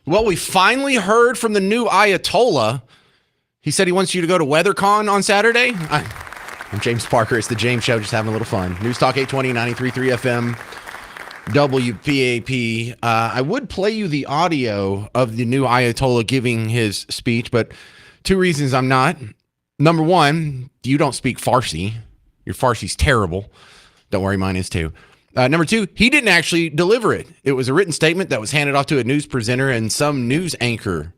Well, we finally heard from the new Ayatollah. He said he wants you to go to WeatherCon on Saturday. I'm James Parker. It's the James Show, just having a little fun. News Talk 820, 93.3 FM, WPAP. I would play you the audio of the new Ayatollah giving his speech, but two reasons I'm not. Number one, you don't speak Farsi. Your Farsi's terrible. Don't worry, mine is too. Number two, he didn't actually deliver it. It was a written statement that was handed off to a news presenter, and some news anchor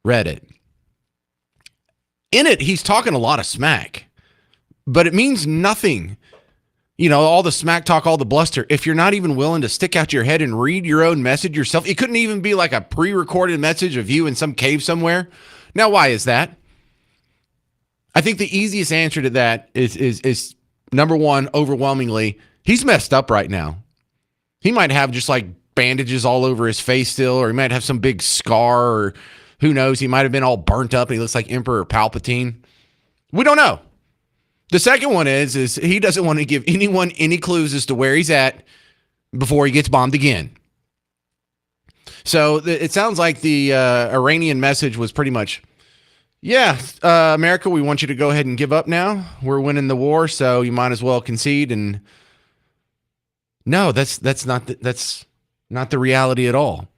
read it. In it, he's talking a lot of smack, but it means nothing. You know, all the smack talk, all the bluster. If you're not even willing to stick out your head and read your own message yourself, it couldn't even be like a pre-recorded message of you in some cave somewhere. Now, why is that? I think the easiest answer to that is number one, overwhelmingly, he's messed up right now. He might have just like bandages all over his face still, or he might have some big scar, or who knows, he might have been all burnt up and he looks like Emperor Palpatine. We don't know. The second one is he doesn't want to give anyone any clues as to where he's at before he gets bombed again. So it sounds like the Iranian message was pretty much, yeah, America, we want you to go ahead and give up now. We're winning the war, so you might as well concede. And no, that's not the reality at all.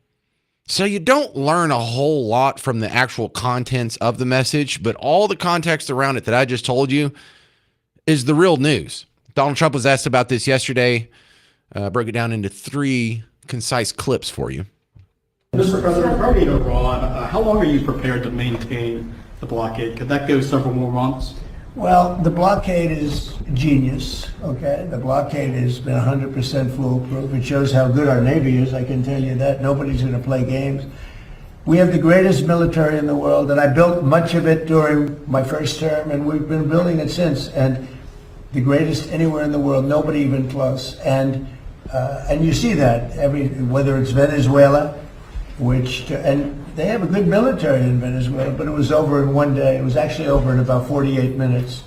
So you don't learn a whole lot from the actual contents of the message, but all the context around it that I just told you is the real news. Donald Trump was asked about this yesterday. Broke it down into 3 concise clips for you. Mr. President, regarding Iran, how long are you prepared to maintain the blockade? Could that go several more months? Well, the blockade is genius, okay? The blockade has been 100% foolproof. It shows how good our Navy is, I can tell you that. Nobody's going to play games. We have the greatest military in the world, and I built much of it during my first term, and we've been building it since. And the greatest anywhere in the world, nobody even close. And you see that, whether it's Venezuela, and they have a good military in Venezuela, but it was over in one day. It was actually over in about 48 minutes.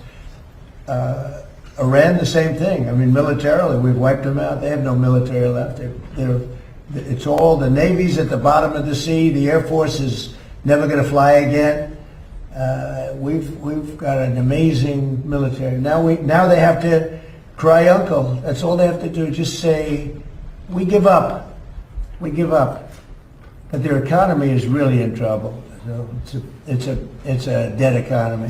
Iran, the same thing. I mean, militarily, we've wiped them out. They have no military left. It's all, the Navy's at the bottom of the sea. The Air Force is never going to fly again. We've got an amazing military. Now they have to cry uncle. That's all they have to do. Just say, we give up. We give up. But their economy is really in trouble. So it's a dead economy.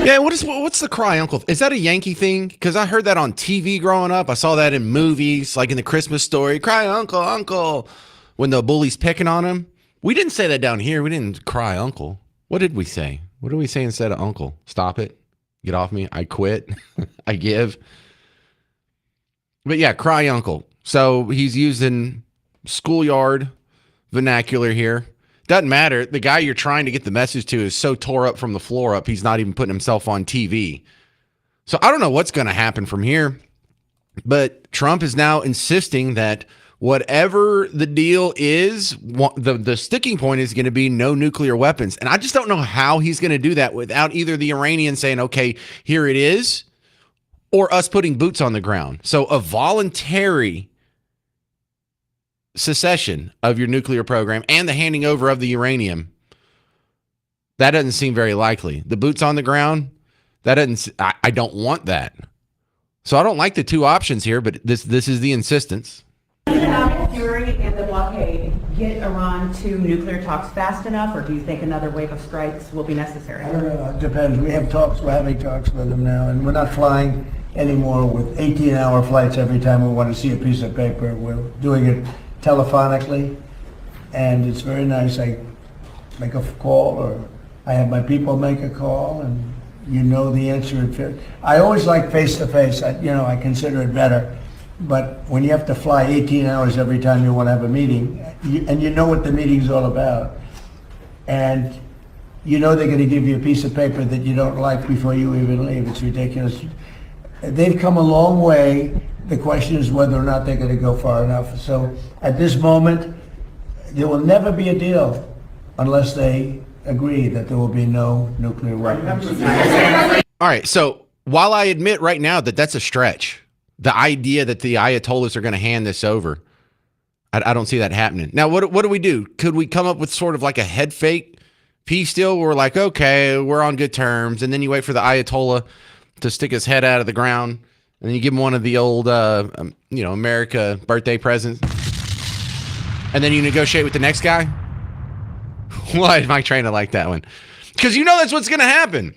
Yeah, what's the cry uncle? Is that a Yankee thing? Because I heard that on TV growing up. I saw that in movies, like in the Christmas Story. Cry uncle, uncle, when the bully's picking on him. We didn't say that down here. We didn't cry uncle. What did we say? What did we say instead of uncle? Stop it. Get off me. I quit. I give. But yeah, cry uncle. So he's using schoolyard vernacular here. Doesn't matter. The guy you're trying to get the message to is so tore up from the floor up, he's not even putting himself on TV. So I don't know what's going to happen from here, but Trump is now insisting that whatever the deal is, the sticking point is going to be no nuclear weapons. And I just don't know how he's going to do that without either the Iranians saying, okay, here it is, or us putting boots on the ground. So a voluntary secession of your nuclear program and the handing over of the uranium, that doesn't seem very likely. The boots on the ground, I don't want that. So I don't like the two options here, but this is the insistence. During the blockade, get Iran to nuclear talks fast enough, or do you think another wave of strikes will be necessary? I don't know. It depends. We have talks. We're having talks with them now, and we're not flying anymore with 18-hour flights every time we want to see a piece of paper. We're doing it telephonically, and it's very nice. I make a call, or I have my people make a call, and you know the answer. I always like face-to-face. I consider it better. But when you have to fly 18 hours every time you want to have a meeting, and you know what the meeting's all about, and you know they're going to give you a piece of paper that you don't like before you even leave, it's ridiculous. They've come a long way. The question is whether or not they're going to go far enough. So at this moment, there will never be a deal unless they agree that there will be no nuclear weapons. All right, so while I admit right now that that's a stretch, the idea that the Ayatollahs are going to hand this over, I don't see that happening. Now, what do we do? Could we come up with sort of like a head fake peace deal where we're like, okay, we're on good terms, and then you wait for the Ayatollah to stick his head out of the ground, and then you give him one of the old, America birthday presents, and then you negotiate with the next guy? Why am I trying to like that one? Because that's what's going to happen.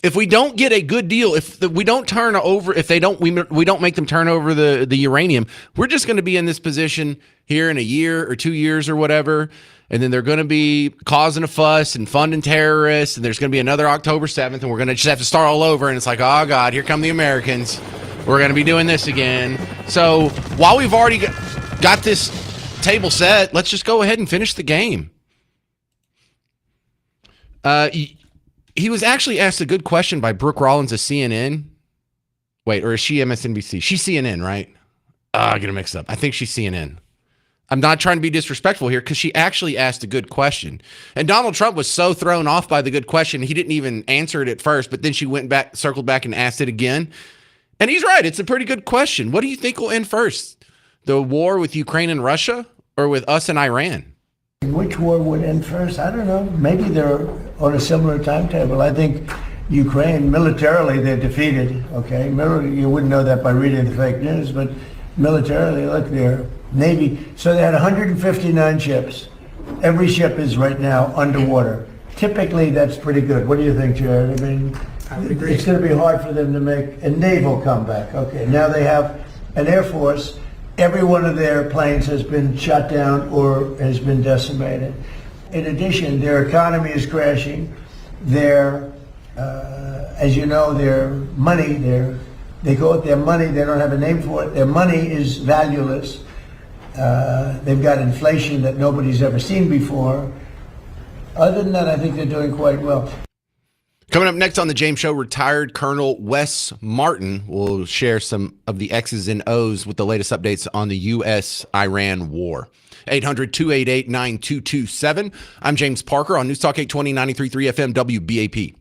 If we don't get a good deal, we don't make them turn over the uranium, we're just going to be in this position here in a year or 2 years or whatever, and then they're going to be causing a fuss and funding terrorists, and there's going to be another October 7th, and we're going to just have to start all over, and it's like, oh, God, here come the Americans. We're going to be doing this again. So while we've already got this table set, let's just go ahead and finish the game. He was actually asked a good question by Brooke Rollins of CNN. Wait, or is she MSNBC? She's CNN, right? I get it mixed up. I think she's CNN. I'm not trying to be disrespectful here because she actually asked a good question. And Donald Trump was so thrown off by the good question, he didn't even answer it at first, but then she circled back and asked it again. And he's right. It's a pretty good question. What do you think will end first? The war with Ukraine and Russia or with us and Iran? Which war would end first? I don't know. Maybe they're on a similar timetable. I think Ukraine, militarily, they're defeated, okay? You wouldn't know that by reading the fake news, but militarily, look, their Navy. So they had 159 ships. Every ship is right now underwater. Typically, that's pretty good. What do you think, Jared? I mean, it's going to be hard for them to make a naval comeback. Okay, now they have an Air Force. Every one of their planes has been shot down or has been decimated. In addition, their economy is crashing. As you know, their money, they call it their money, they don't have a name for it. Their money is valueless. They've got inflation that nobody's ever seen before. Other than that, I think they're doing quite well. Coming up next on the James Show, retired Colonel Wes Martin will share some of the X's and O's with the latest updates on the U.S.-Iran war. 800-288-9227. I'm James Parker on News Talk 820, 93.3 FM, WBAP.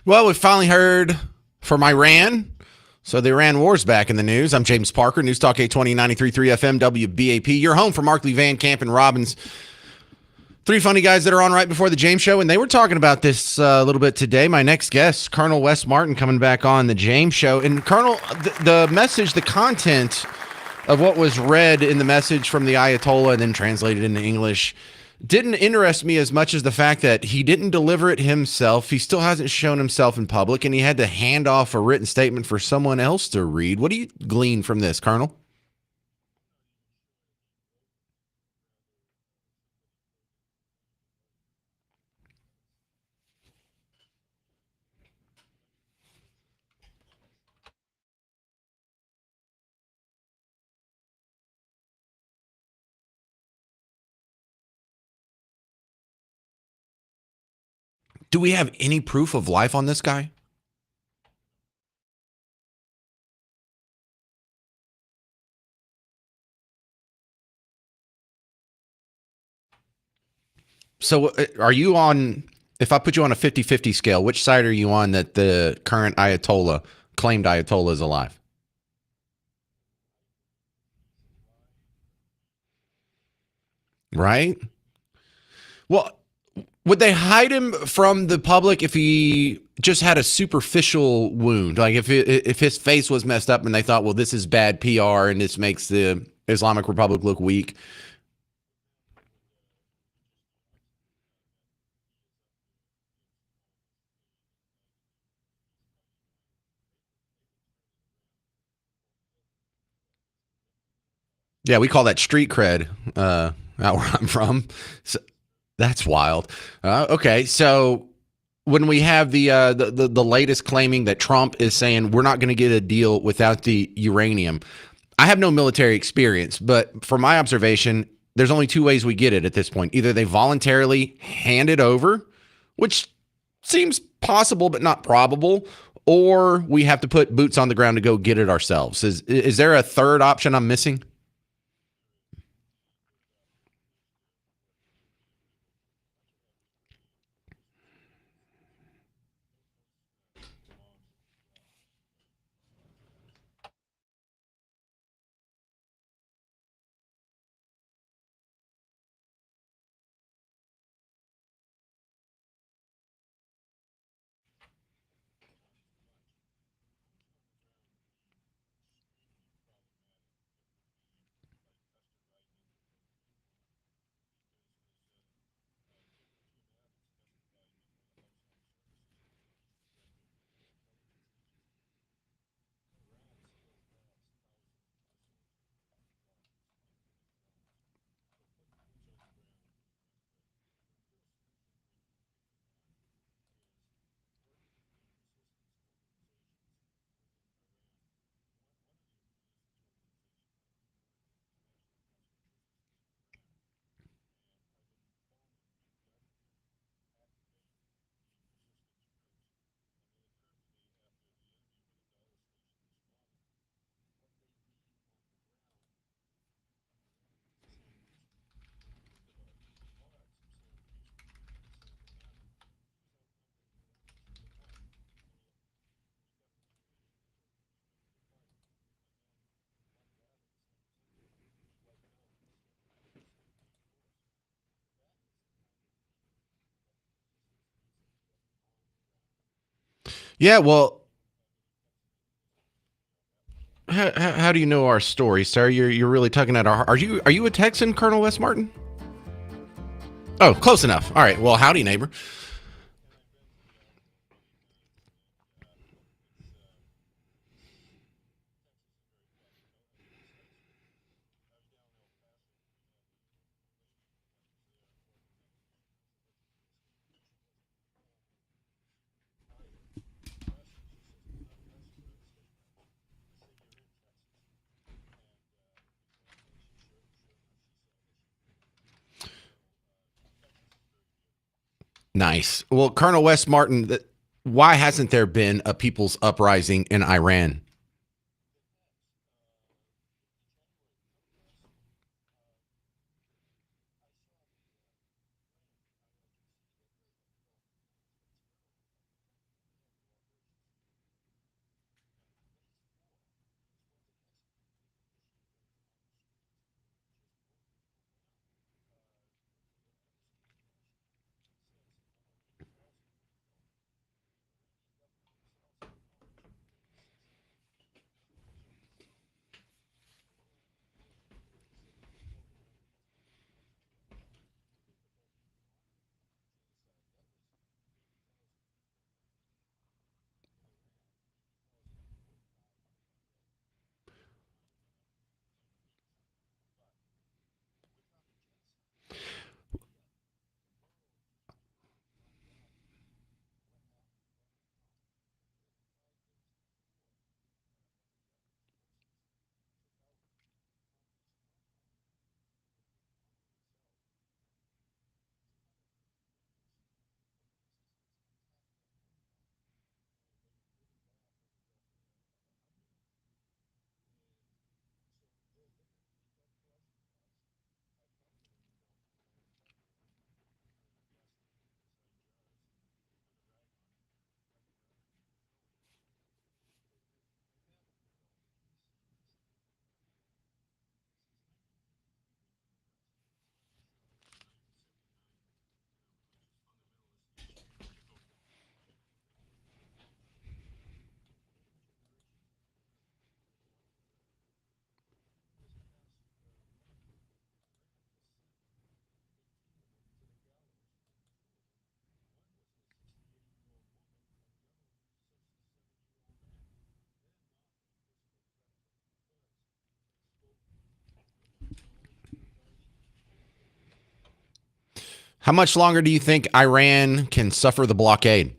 Well, we finally heard from Iran. So the Iran war's back in the news. I'm James Parker, News Talk 820 93.3 FM WBAP. You're home for Markley, Van Camp, and Robbins. Three funny guys that are on right before the James Show, and they were talking about this a little bit today. My next guest, Colonel Wes Martin, coming back on the James Show. And Colonel, the message, the content of what was read in the message from the Ayatollah and then translated into English didn't interest me as much as the fact that he didn't deliver it himself. He still hasn't shown himself in public, and he had to hand off a written statement for someone else to read. What do you glean from this, Colonel? Do we have any proof of life on this guy? So are you on, if I put you on a 50-50 scale, which side are you on that the current Ayatollah, claimed Ayatollah, is alive? Right? Well, would they hide him from the public if he just had a superficial wound? Like if his face was messed up and they thought, well, this is bad PR and this makes the Islamic Republic look weak. Yeah, we call that street cred out where I'm from. So that's wild. Okay, so when we have the latest claiming that Trump is saying we're not going to get a deal without the uranium, I have no military experience, but from my observation, there's only two ways we get it at this point. Either they voluntarily hand it over, which seems possible but not probable, or we have to put boots on the ground to go get it ourselves. Is there a third option I'm missing? Yeah, well, how do you know our story, sir? You're really tugging at our heart. Are you a Texan, Colonel Wes Martin? Oh, close enough. All right. Well, howdy, neighbor. Nice. Well, Colonel Wes Martin, why hasn't there been a people's uprising in Iran? How much longer do you think Iran can suffer the blockade?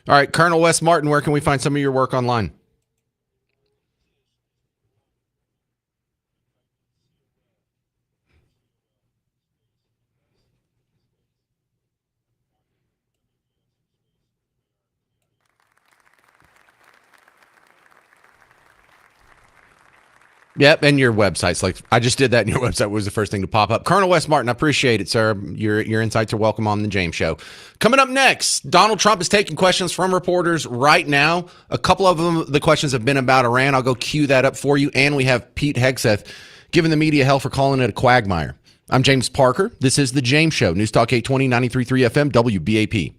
All right, Colonel Wes Martin, where can we find some of your work online? Yep, and your websites. Like I just did that, and your website was the first thing to pop up. Colonel Wes Martin, I appreciate it, sir. Your insights are welcome on the James Show. Coming up next, Donald Trump is taking questions from reporters right now. A couple of them, the questions have been about Iran. I'll go cue that up for you. And we have Pete Hegseth giving the media hell for calling it a quagmire. I'm James Parker. This is the James Show. News Talk 820, 93.3 FM, WBAP.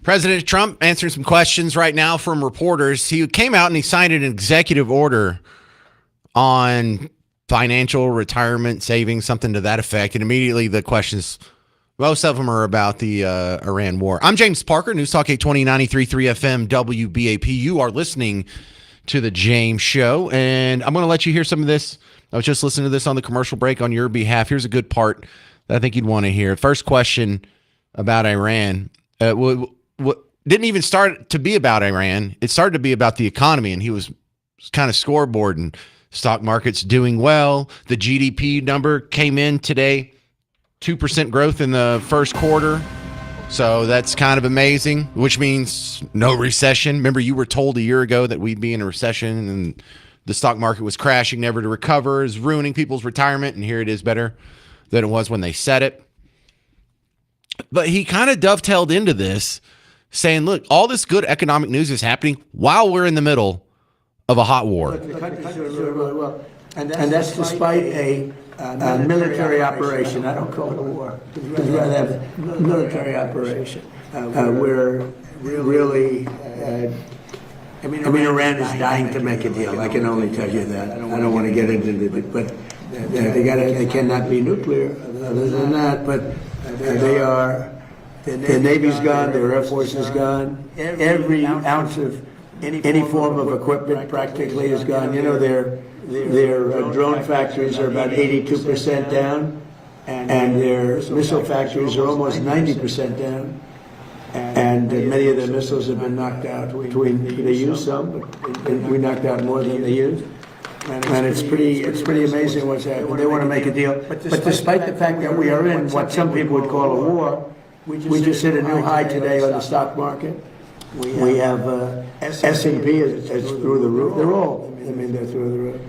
President Trump answering some questions right now from reporters. He came out and he signed an executive order on financial retirement savings, something to that effect. And immediately the questions, most of them are about the Iran war. I'm James Parker, News Talk 820 93.3 FM WBAP. You are listening to The James Show, and I'm going to let you hear some of this. I was just listening to this on the commercial break on your behalf. Here's a good part that I think you'd want to hear. First question about Iran. Didn't even start to be about Iran. It started to be about the economy, and he was kind of scoreboarding. Stock market's doing well. The GDP number came in today, 2% growth in the first quarter. So that's kind of amazing, which means no recession. Remember, you were told a year ago that we'd be in a recession and the stock market was crashing, never to recover, is ruining people's retirement, and here it is better than it was when they said it. But he kind of dovetailed into this, saying, look, all this good economic news is happening while we're in the middle of a hot war. The country's doing really well. And that's despite a military operation. I don't call it a war. I'd rather have a military operation. We're really, I mean, Iran is dying to make a deal. I can only tell you that. I don't want to get into it, but they cannot be nuclear other than that. But they are, their Navy's gone, their Air Force is gone. Every ounce of any form of equipment practically is gone. You know, their drone factories are about 82% down, and their missile factories are almost 90% down. And many of their missiles have been knocked out. They use some, but we knocked out more than they used. And it's pretty amazing what's happening. They want to make a deal. But despite the fact that we are in what some people would call a war, we just hit a new high today on the stock market. We have S&P is through the roof. They're through the roof.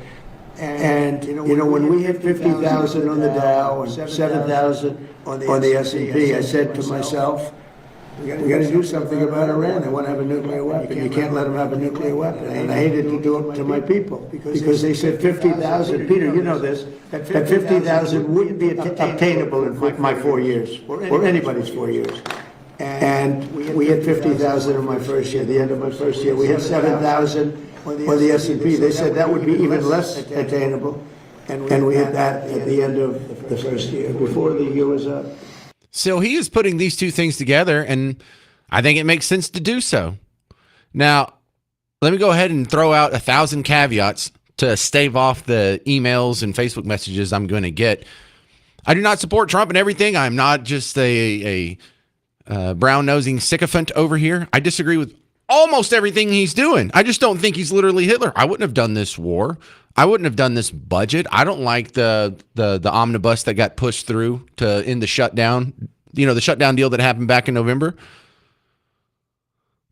And you know, when we hit 50,000 on the Dow and 7,000 on the S&P, I said to myself, we got to do something about Iran. They want to have a nuclear weapon. You can't let them have a nuclear weapon. And I hated to do it to my people because they said 50,000. Peter, you know this, that 50,000 wouldn't be obtainable in my 4 years or anybody's 4 years. And we had 50,000 in my first year. The end of my first year, we had 7,000 on the S&P. They said that would be even less attainable, and we had that at the end of the first year, before the year was up. So he is putting these two things together, and I think it makes sense to do so. Now, let me go ahead and throw out 1,000 caveats to stave off the emails and Facebook messages I'm going to get. I do not support Trump and everything. I'm not just a brown-nosing sycophant over here. I disagree with almost everything he's doing. I just don't think he's literally Hitler. I wouldn't have done this war. I wouldn't have done this budget. I don't like the omnibus that got pushed through to end the shutdown. You know, the shutdown deal that happened back in November.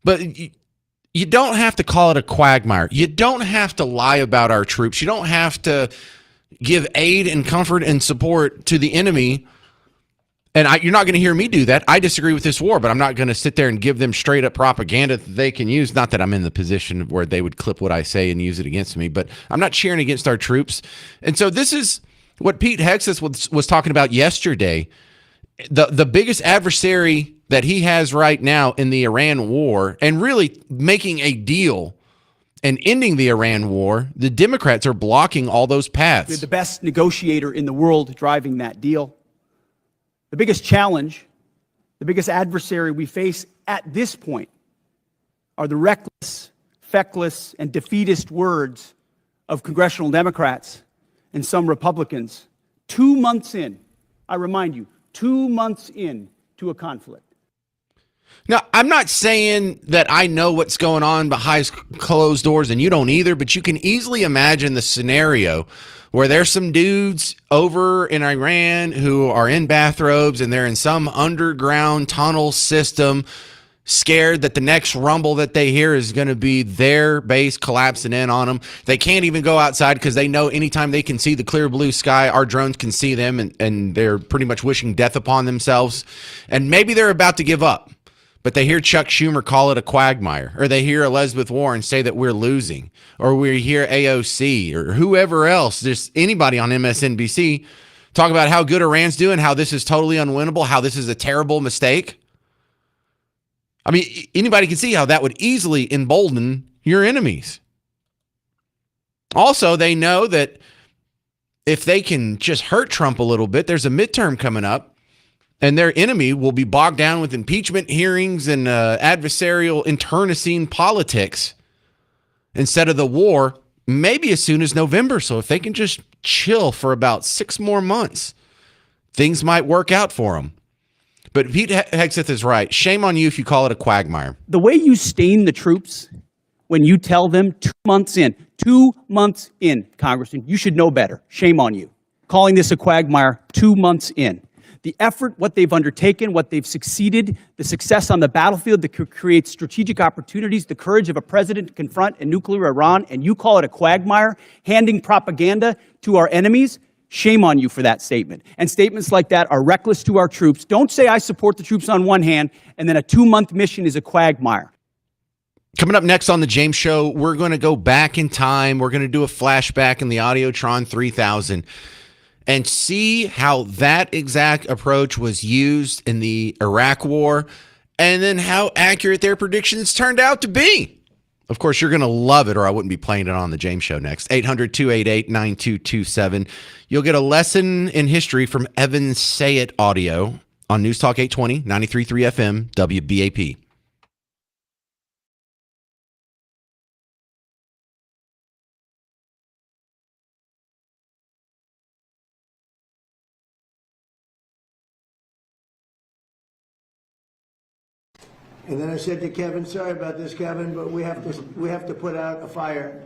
But you don't have to call it a quagmire. You don't have to lie about our troops. You don't have to give aid and comfort and support to the enemy. And you're not going to hear me do that. I disagree with this war, but I'm not going to sit there and give them straight up propaganda that they can use. Not that I'm in the position where they would clip what I say and use it against me, but I'm not cheering against our troops. And so this is what Pete Hegseth was talking about yesterday. The biggest adversary that he has right now in the Iran war, and really making a deal and ending the Iran war, the Democrats are blocking all those paths. We're the best negotiator in the world driving that deal. The biggest challenge, the biggest adversary we face at this point are the reckless, feckless, and defeatist words of congressional Democrats and some Republicans 2 months in, I remind you, 2 months in to a conflict. Now, I'm not saying that I know what's going on behind closed doors, and you don't either, but you can easily imagine the scenario where there's some dudes over in Iran who are in bathrobes and they're in some underground tunnel system, scared that the next rumble that they hear is going to be their base collapsing in on them. They can't even go outside because they know anytime they can see the clear blue sky, our drones can see them, and they're pretty much wishing death upon themselves. And maybe they're about to give up. But they hear Chuck Schumer call it a quagmire, or they hear Elizabeth Warren say that we're losing, or we hear AOC or whoever else, just anybody on MSNBC talk about how good Iran's doing, how this is totally unwinnable, how this is a terrible mistake. I mean, anybody can see how that would easily embolden your enemies. Also, they know that if they can just hurt Trump a little bit, there's a midterm coming up, and their enemy will be bogged down with impeachment hearings and adversarial internecine politics instead of the war, maybe as soon as November. So if they can just chill for about 6 more months, things might work out for them. But Pete Hegseth is right. Shame on you if you call it a quagmire. The way you stain the troops when you tell them 2 months in, Congressman, you should know better. Shame on you. Calling this a quagmire 2 months in. The effort, what they've undertaken, what they've succeeded, the success on the battlefield that could create strategic opportunities, the courage of a president to confront a nuclear Iran, and you call it a quagmire, handing propaganda to our enemies. Shame on you for that statement. And statements like that are reckless to our troops. Don't say I support the troops on one hand, and then a 2-month mission is a quagmire. Coming up next on the James Show, we're going to go back in time. We're going to do a flashback in the Audiotron 3000 and see how that exact approach was used in the Iraq War and then how accurate their predictions turned out to be. Of course, you're going to love it, or I wouldn't be playing it on the James Show next. 800-288-9227. You'll get a lesson in history from Evan Sayet Audio on News Talk 820, 93.3 FM, WBAP. And then I said to Kevin, sorry about this, Kevin, but we have to put out a fire.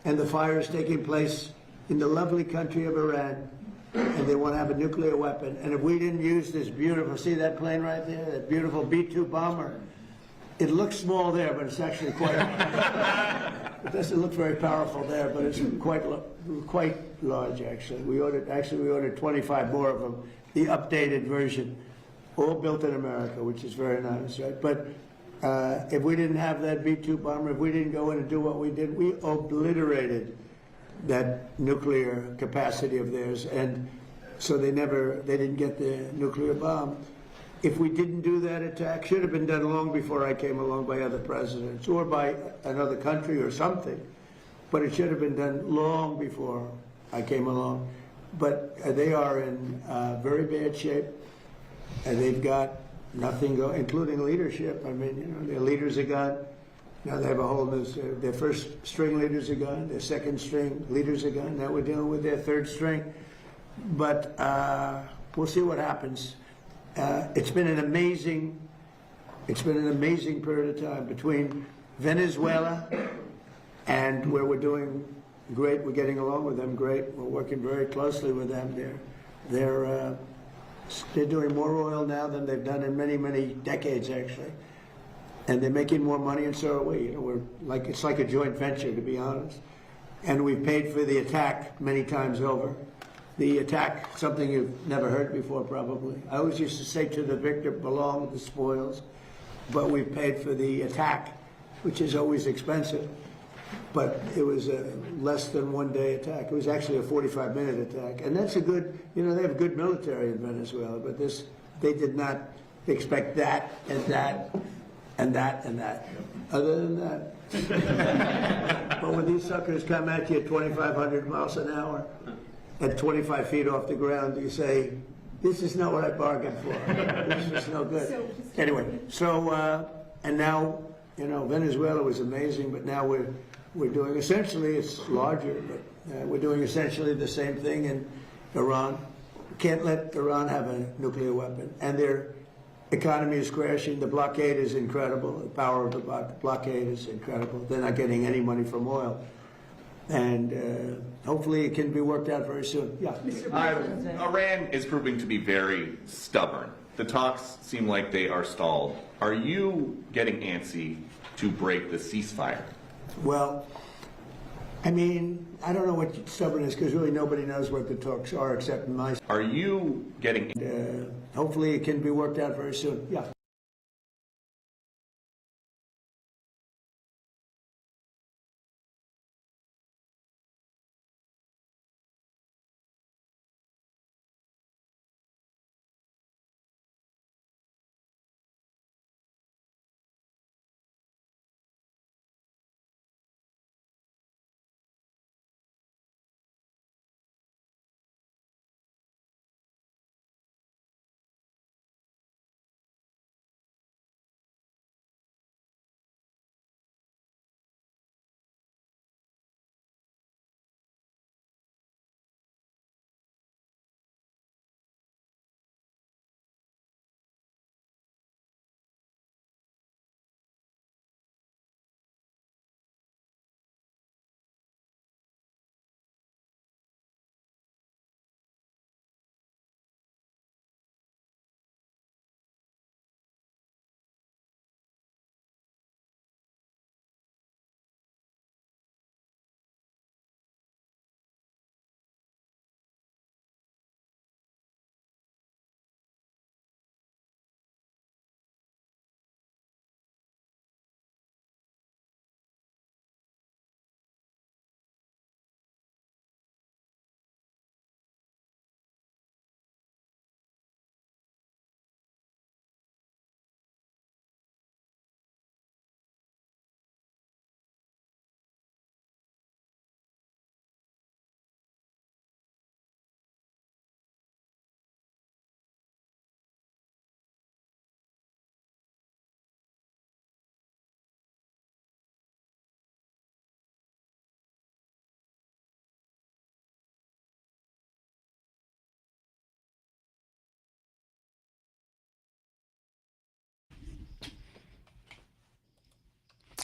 And the fire is taking place in the lovely country of Iran. And they want to have a nuclear weapon. And if we didn't use this beautiful, see that plane right there? That beautiful B-2 bomber. It looks small there, but it's actually quite, it doesn't look very powerful there, but it's quite large, actually. We ordered 25 more of them, the updated version. All built in America, which is very nice, right? But if we didn't have that B-2 bomber, if we didn't go in and do what we did, we obliterated that nuclear capacity of theirs, and so they didn't get the nuclear bomb. If we didn't do that attack, should have been done long before I came along by other presidents or by another country or something, but it should have been done long before I came along. But they are in very bad shape. And they've got nothing going, including leadership. I mean, their leaders are gone. Now they have a whole new, their first string leaders are gone. Their second string leaders are gone. Now we're dealing with their third string. But we'll see what happens. It's been an amazing period of time between Venezuela and where we're doing great. We're getting along with them great. We're working very closely with them. They're doing more oil now than they've done in many, many decades, actually. And they're making more money, and so are we. It's like a joint venture, to be honest. And we've paid for the attack many times over. The attack, something you've never heard before, probably. I always used to say to the victor, belong the spoils. But we've paid for the attack, which is always expensive. But it was a less than 1 day attack. It was actually a 45-minute attack. And that's a good, they have a good military in Venezuela, but they did not expect that and that and that and that. Other than that. But when these suckers come at you at 2,500 miles an hour, at 25 feet off the ground, you say, this is not what I bargained for. This is no good. Anyway, and now, Venezuela was amazing, but now we're doing, essentially, it's larger, but we're doing essentially the same thing in Iran. We can't let Iran have a nuclear weapon. And their economy is crashing. The blockade is incredible. The power of the blockade is incredible. They're not getting any money from oil. And hopefully it can be worked out very soon. Yeah. Iran is proving to be very stubborn. The talks seem like they are stalled. Are you getting antsy to break the ceasefire? Well, I mean, I don't know what stubborn is, because really nobody knows what the talks are except my. Are you getting? Hopefully it can be worked out very soon. Yeah.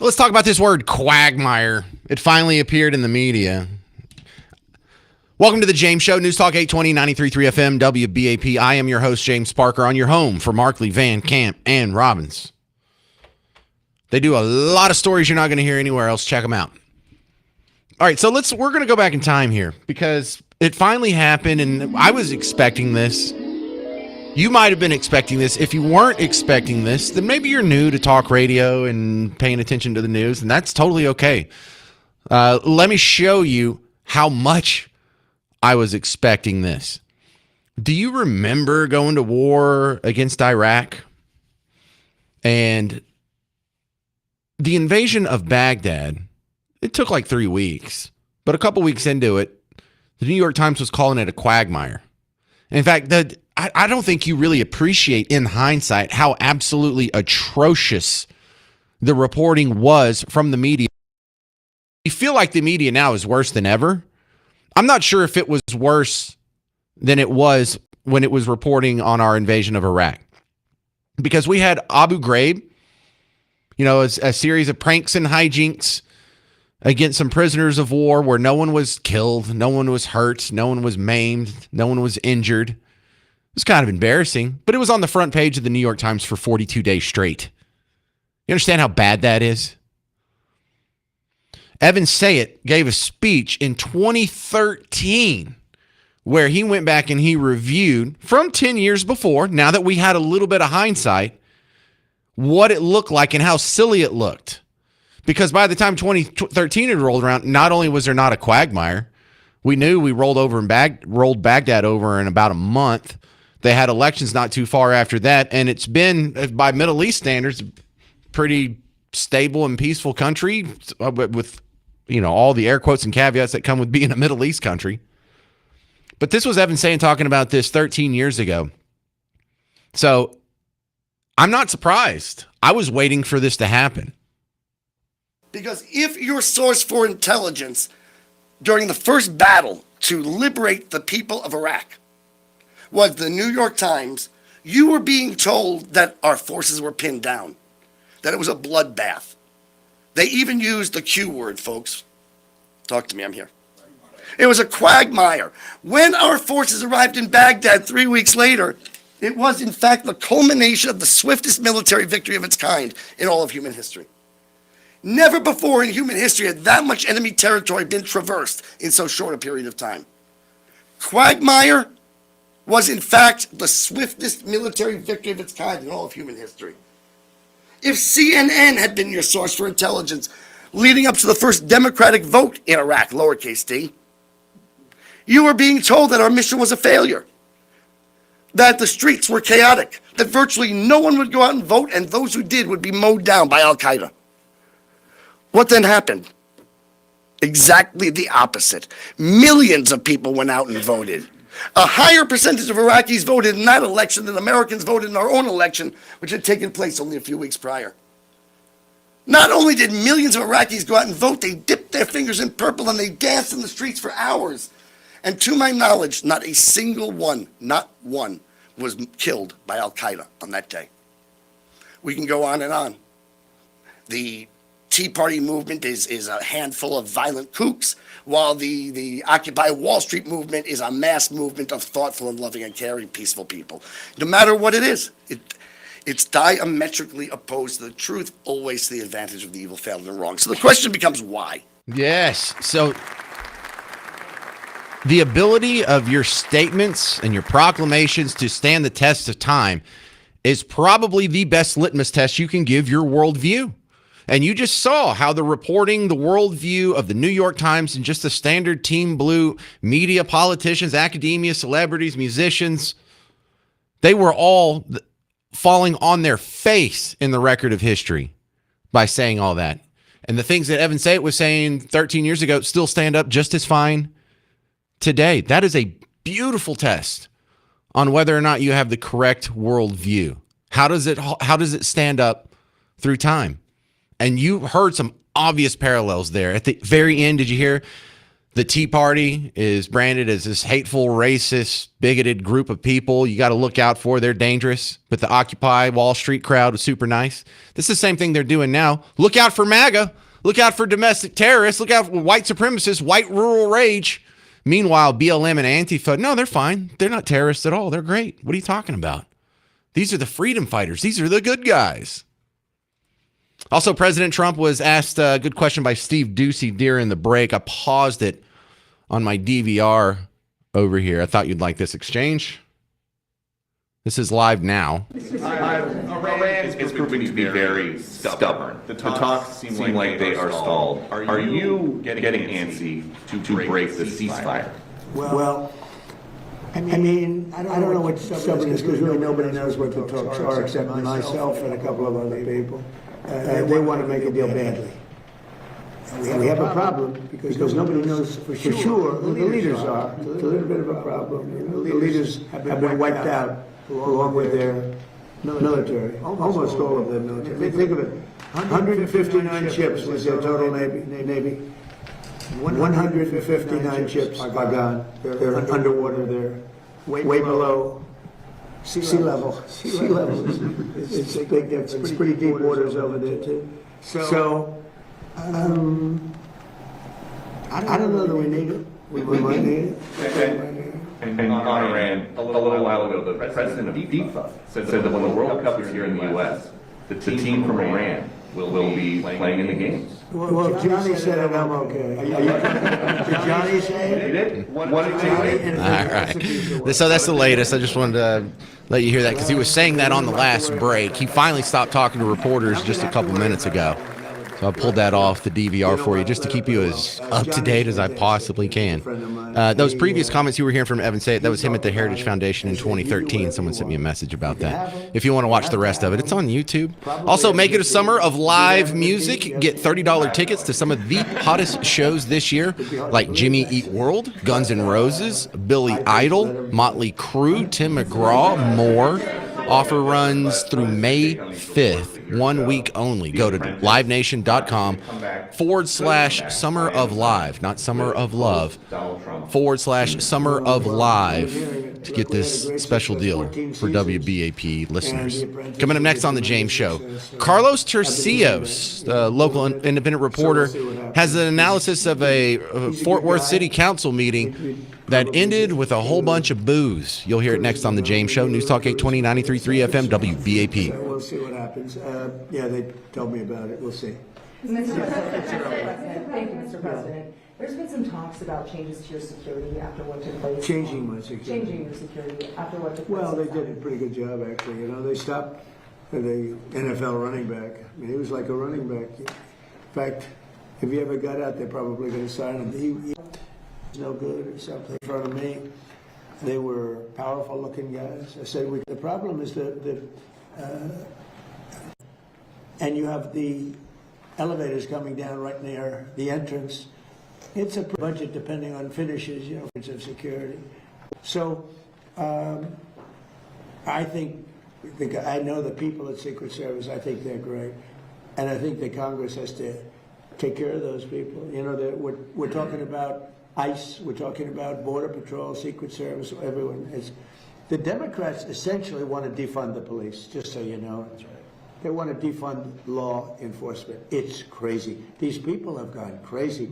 Let's talk about this word quagmire. It finally appeared in the media. Welcome to the James Show, News Talk 820, 93.3 FM, WBAP. I am your host, James Parker, on your home for Markley, Van Camp, and Robbins. They do a lot of stories you're not going to hear anywhere else. Check them out. All right, so we're going to go back in time here because it finally happened, and I was expecting this. You might have been expecting this. If you weren't expecting this, then maybe you're new to talk radio and paying attention to the news, and that's totally okay. Let me show you how much I was expecting this. Do you remember going to war against Iraq? And the invasion of Baghdad, it took like 3 weeks, but a couple weeks into it, the New York Times was calling it a quagmire. In fact, I don't think you really appreciate in hindsight how absolutely atrocious the reporting was from the media. You feel like the media now is worse than ever. I'm not sure if it was worse than it was when it was reporting on our invasion of Iraq. Because we had Abu Ghraib, a series of pranks and hijinks against some prisoners of war where no one was killed, no one was hurt, no one was maimed, no one was injured. It was kind of embarrassing, but it was on the front page of the New York Times for 42 days straight. You understand how bad that is? Evan Sayet gave a speech in 2013 where he went back and he reviewed from 10 years before, now that we had a little bit of hindsight, what it looked like and how silly it looked. Because by the time 2013 had rolled around, not only was there not a quagmire, we knew we rolled Baghdad over in about a month. They had elections not too far after that, and it's been, by Middle East standards, pretty stable and peaceful country with, all the air quotes and caveats that come with being a Middle East country. But this was Evan Sayet talking about this 13 years ago. So I'm not surprised. I was waiting for this to happen. Because if your source for intelligence during the first battle to liberate the people of Iraq was the New York Times, you were being told that our forces were pinned down, that it was a bloodbath. They even used the Q word, folks. Talk to me, I'm here. It was a quagmire. When our forces arrived in Baghdad 3 weeks later, it was in fact the culmination of the swiftest military victory of its kind in all of human history. Never before in human history had that much enemy territory been traversed in so short a period of time. Quagmire was in fact the swiftest military victory of its kind in all of human history. If CNN had been your source for intelligence leading up to the first democratic vote in Iraq, lowercase d, you were being told that our mission was a failure, that the streets were chaotic, that virtually no one would go out and vote, and those who did would be mowed down by Al-Qaeda. What then happened? Exactly the opposite. Millions of people went out and voted. A higher percentage of Iraqis voted in that election than Americans voted in our own election, which had taken place only a few weeks prior. Not only did millions of Iraqis go out and vote, they dipped their fingers in purple and they danced in the streets for hours. And to my knowledge, not a single one, not one, was killed by Al-Qaeda on that day. We can go on and on. The Tea Party movement is a handful of violent kooks, while the Occupy Wall Street movement is a mass movement of thoughtful and loving and caring, peaceful people. No matter what it is, it's diametrically opposed to the truth, always to the advantage of the evil, failed, and wrong. So the question becomes why? Yes. So the ability of your statements and your proclamations to stand the test of time is probably the best litmus test you can give your worldview. And you just saw how the reporting, the worldview of the New York Times and just the standard Team Blue media, politicians, academia, celebrities, musicians, they were all falling on their face in the record of history by saying all that. And the things that Evan Sayet was saying 13 years ago still stand up just as fine today. That is a beautiful test on whether or not you have the correct worldview. How does it stand up through time? And you heard some obvious parallels there. At the very end, did you hear The Tea Party is branded as this hateful, racist, bigoted group of people you got to look out for. They're dangerous. But the Occupy Wall Street crowd was super nice. This is the same thing they're doing now. Look out for MAGA. Look out for domestic terrorists. Look out for white supremacists, white rural rage. Meanwhile, BLM and Antifa, no, they're fine. They're not terrorists at all. They're great. What are you talking about? These are the freedom fighters. These are the good guys. Also, President Trump was asked a good question by Steve Ducey during the break. I paused it on my DVR over here. I thought you'd like this exchange. This is live now. Iran is proving to be very stubborn. The talks seem like they are stalled. Are you getting antsy to break the ceasefire? Well, I mean, I don't know what stubborn is because really nobody knows what the talks are except myself and a couple of other people. They want to make a deal badly. We have a problem because nobody knows for sure who the leaders are. It's a little bit of a problem. The leaders have been wiped out along with their military, almost all of their military. Think of it, 159 ships was their total Navy. 159 ships are gone. They're underwater. They're way below sea level. Sea level. It's a big difference. It's pretty deep waters over there too. So I don't know that we need it. We might need it. And on Iran, a little while ago, the president of FIFA said that when the World Cup is here in the U.S., the team from Iran will be playing in the games. Well, if Johnny said it, I'm okay. Did Johnny say it? He did? What did Johnny? All right. So that's the latest. I just wanted to let you hear that because he was saying that on the last break. He finally stopped talking to reporters just a couple minutes ago. So I pulled that off the DVR for you just to keep you as up to date as I possibly can. Those previous comments you were hearing from Evan Say, that was him at the Heritage Foundation in 2013. Someone sent me a message about that. If you want to watch the rest of it, it's on YouTube. Also, make it a summer of live music. Get $30 tickets to some of the hottest shows this year, like Jimmy Eat World, Guns N' Roses, Billy Idol, Motley Crue, Tim McGraw, more. Offer runs through May 5th, 1 week only. Go to liveNation.com/Summer of Live, not Summer of Love, /Summer of Live to get this special deal for WBAP listeners. Coming up next on The James Show, Carlos Tercios, the local independent reporter, has an analysis of a Fort Worth City Council meeting that ended with a whole bunch of boos. You'll hear it next on The James Show. News Talk 820, 93.3 FM, WBAP. We'll see what happens. Yeah, they told me about it. We'll see. Mr. President, thank you, Mr. President. There's been some talks about changes to your security after what took place. Changing my security. Changing your security after what took place. Well, they did a pretty good job, actually. You know, they stopped the NFL running back. I mean, he was like a running back. In fact, if he ever got out, they're probably going to sign him. He was no good or something in front of me. They were powerful-looking guys. I said, the problem is that and you have the elevators coming down right near the entrance. It's a budget depending on finishes, you know, of security. So I think, I know the people at Secret Service, I think they're great. And I think the Congress has to take care of those people. You know, we're talking about ICE, we're talking about Border Patrol, Secret Service, everyone. The Democrats essentially want to defund the police, just so you know. That's right. They want to defund law enforcement. It's crazy. These people have gone crazy.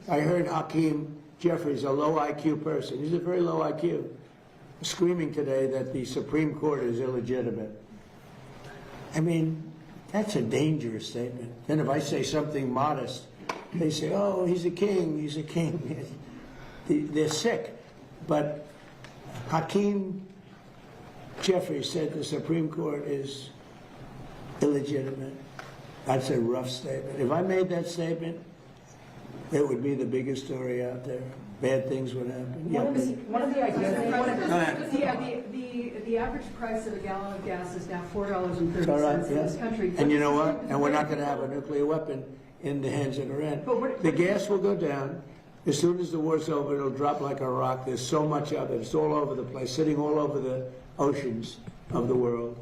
I heard Hakeem Jeffries, a low IQ person, he's a very low IQ, screaming today that the Supreme Court is illegitimate. I mean, that's a dangerous statement. Then if I say something modest, they say, oh, he's a king, he's a king. They're sick. But Hakeem Jeffries said the Supreme Court is illegitimate. That's a rough statement. If I made that statement, it would be the biggest story out there. Bad things would happen. One of the ideas. The average price of a gallon of gas is now $4.30 All right, in this country. And you know what? And we're not going to have a nuclear weapon in the hands of Iran. The gas will go down. As soon as the war's over, it'll drop like a rock. There's so much of it. It's all over the place, sitting all over the oceans of the world.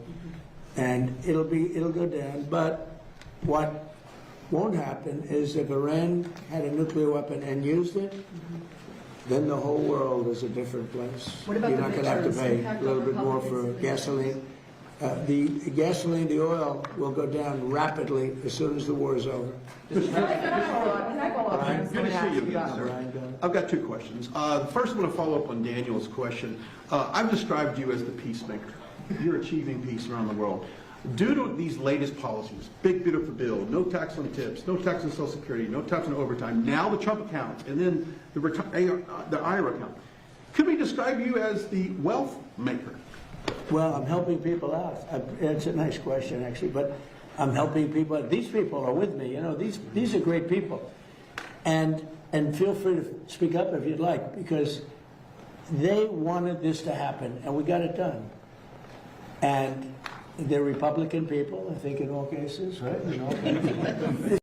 And it'll go down. But what won't happen is if Iran had a nuclear weapon and used it, then the whole world is a different place. What about You're the not going to have to pictures? pay a Impact little on bit more for Republicans? gasoline. The gasoline, the oil will go down rapidly as soon as the war is over. Good to see you again, sir. I've got two questions. First, I want to follow up on Daniel's question. I've described you as the peacemaker. You're achieving peace around the world. Due to these latest policies, big beautiful bill, no tax on tips, no tax on Social Security, no tax on overtime, now the Trump account, and then the IRA account, could we describe you as the wealth maker? Well, I'm helping people out. It's a nice question, actually, but I'm helping people. These people are with me. You know, these are great people, and feel free to speak up if you'd like, because they wanted this to happen, and we got it done. And they're Republican people, I think, in all cases, right? In all cases.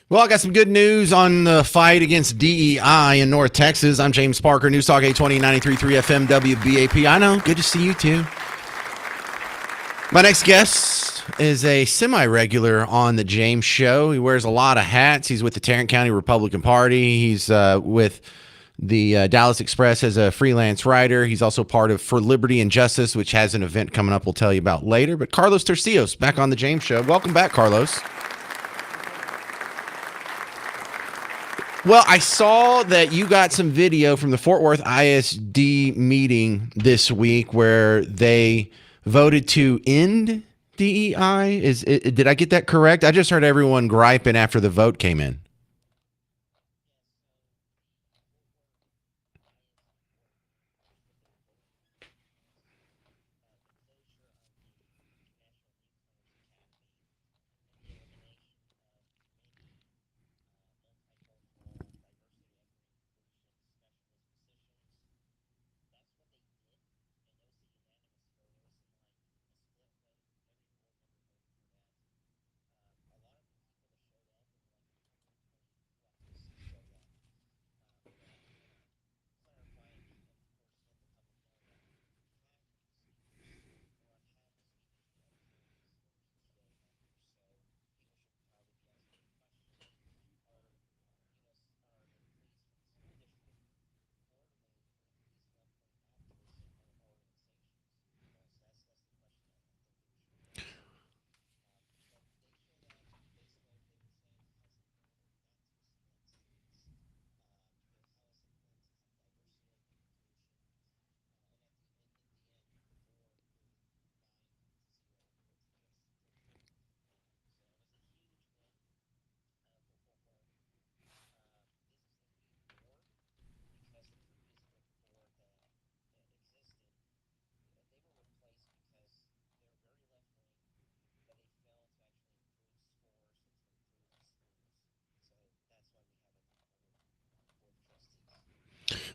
Well, I got some good news on the fight against DEI in North Texas. I'm James Parker, News Talk 820 93.3 FM WBAP. I know, good to see you too. My next guest is a semi-regular on the James Show. He wears a lot of hats. He's with the Tarrant County Republican Party. He's with the Dallas Express as a freelance writer. He's also part of For Liberty and Justice, which has an event coming up we'll tell you about later. But Carlos Tercios, back on the James Show. Welcome back, Carlos. Well, I saw that you got some video from the Fort Worth ISD meeting this week where they voted to end DEI. Did I get that correct? I just heard everyone griping after the vote came in.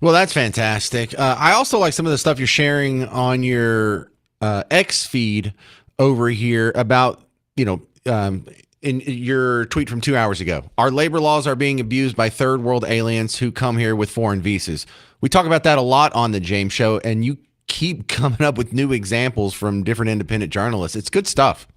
Well, that's fantastic. I also like some of the stuff you're sharing on your X feed over here about, in your tweet from 2 hours ago. Our labor laws are being abused by third world aliens who come here with foreign visas. We talk about that a lot on the James Show, and you keep coming up with new examples from different independent journalists. It's good stuff.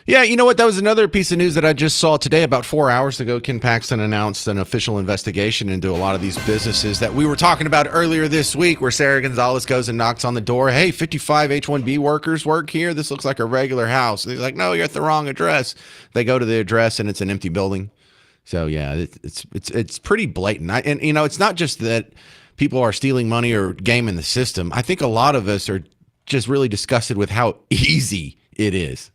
Yeah, you know what? That was another piece of news that I just saw today. About 4 hours ago, Ken Paxton announced an official investigation into a lot of these businesses that we were talking about earlier this week, where Sarah Gonzalez goes and knocks on the door. Hey, 55 H-1B workers work here. This looks like a regular house. And he's like, no, you're at the wrong address. They go to the address and it's an empty building. So yeah, it's pretty blatant. And it's not just that people are stealing money or gaming the system. I think a lot of us are just really disgusted with how easy it is.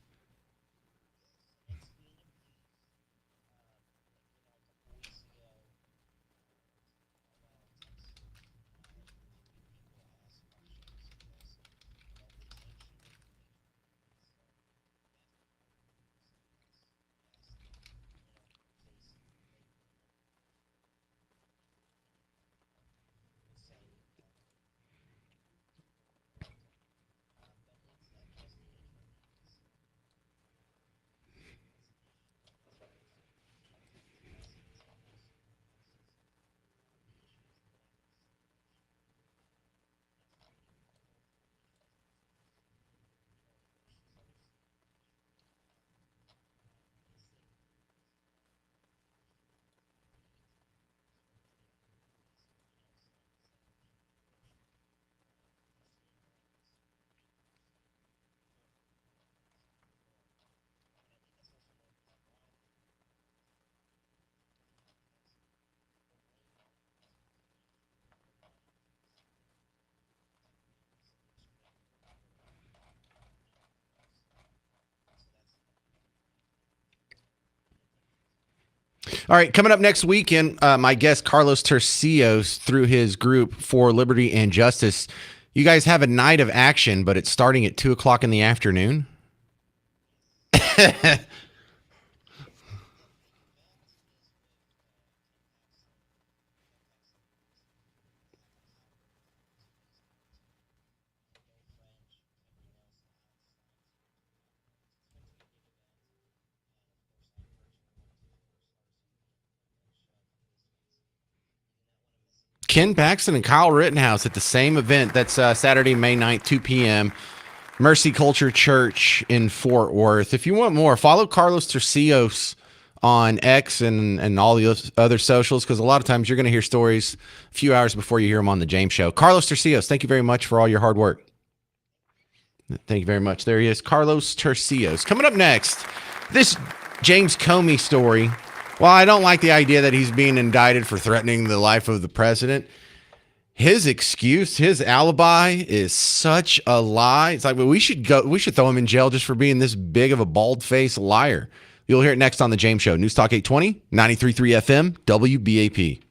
All right, coming up next weekend, my guest Carlos Tercios through his group for Liberty and Justice. You guys have a night of action, but it's starting at 2:00 in the afternoon. Ken Paxton and Kyle Rittenhouse at the same event. That's Saturday, May 9th, 2 p.m. Mercy Culture Church in Fort Worth. If you want more, follow Carlos Tercios on X and all the other socials, because a lot of times you're going to hear stories a few hours before you hear them on the James Show. Carlos Tercios, thank you very much for all your hard work. Thank you very much. There he is, Carlos Tercios. Coming up next, this James Comey story. While I don't like the idea that he's being indicted for threatening the life of the president, his excuse, his alibi is such a lie. It's like, well, we should throw him in jail just for being this big of a bald-faced liar. You'll hear it next on the James Show. News Talk 820, 93.3 FM, WBAP.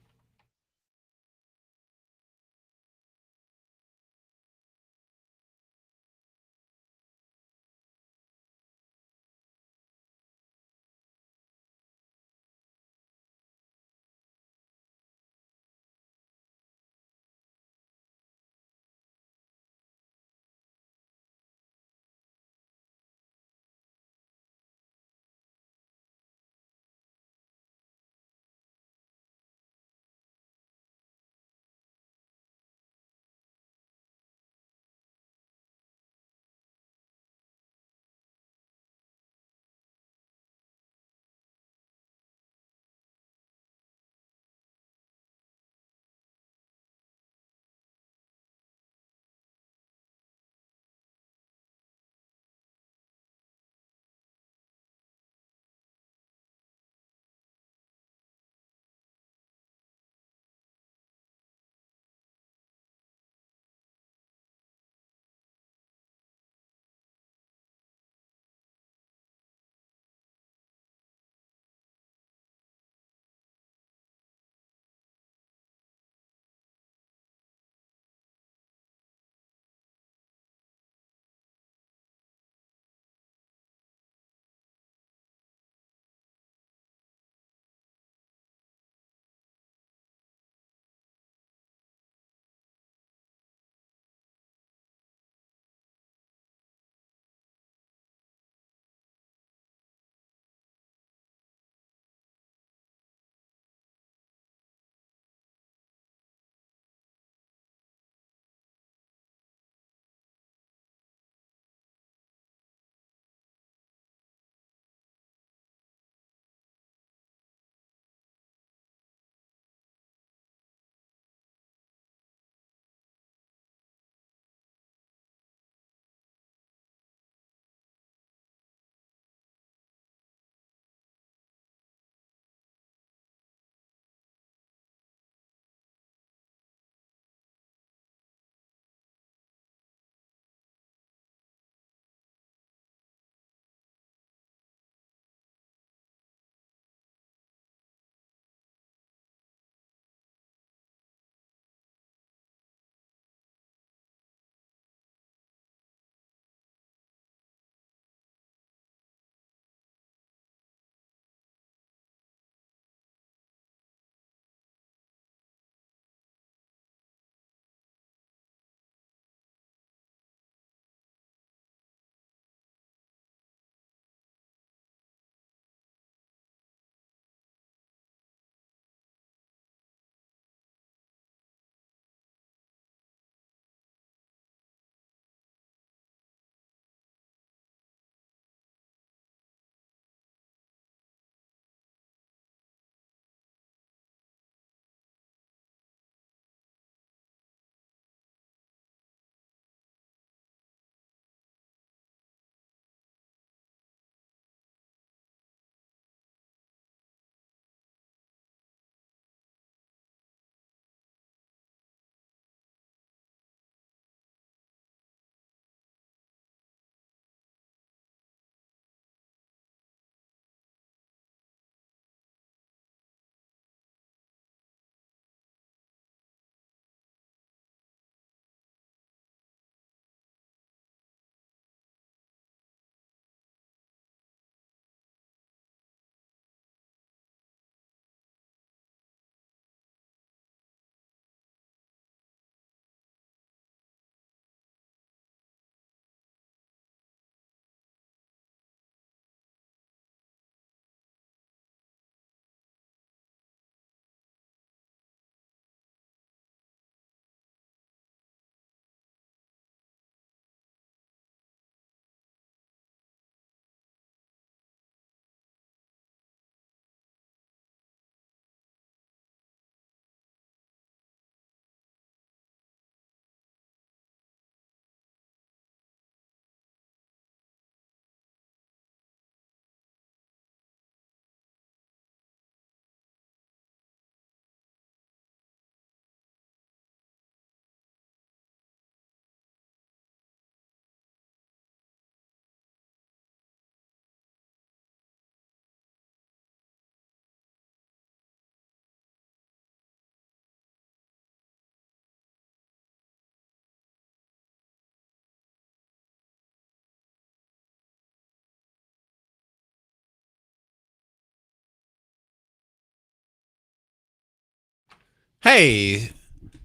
Hey,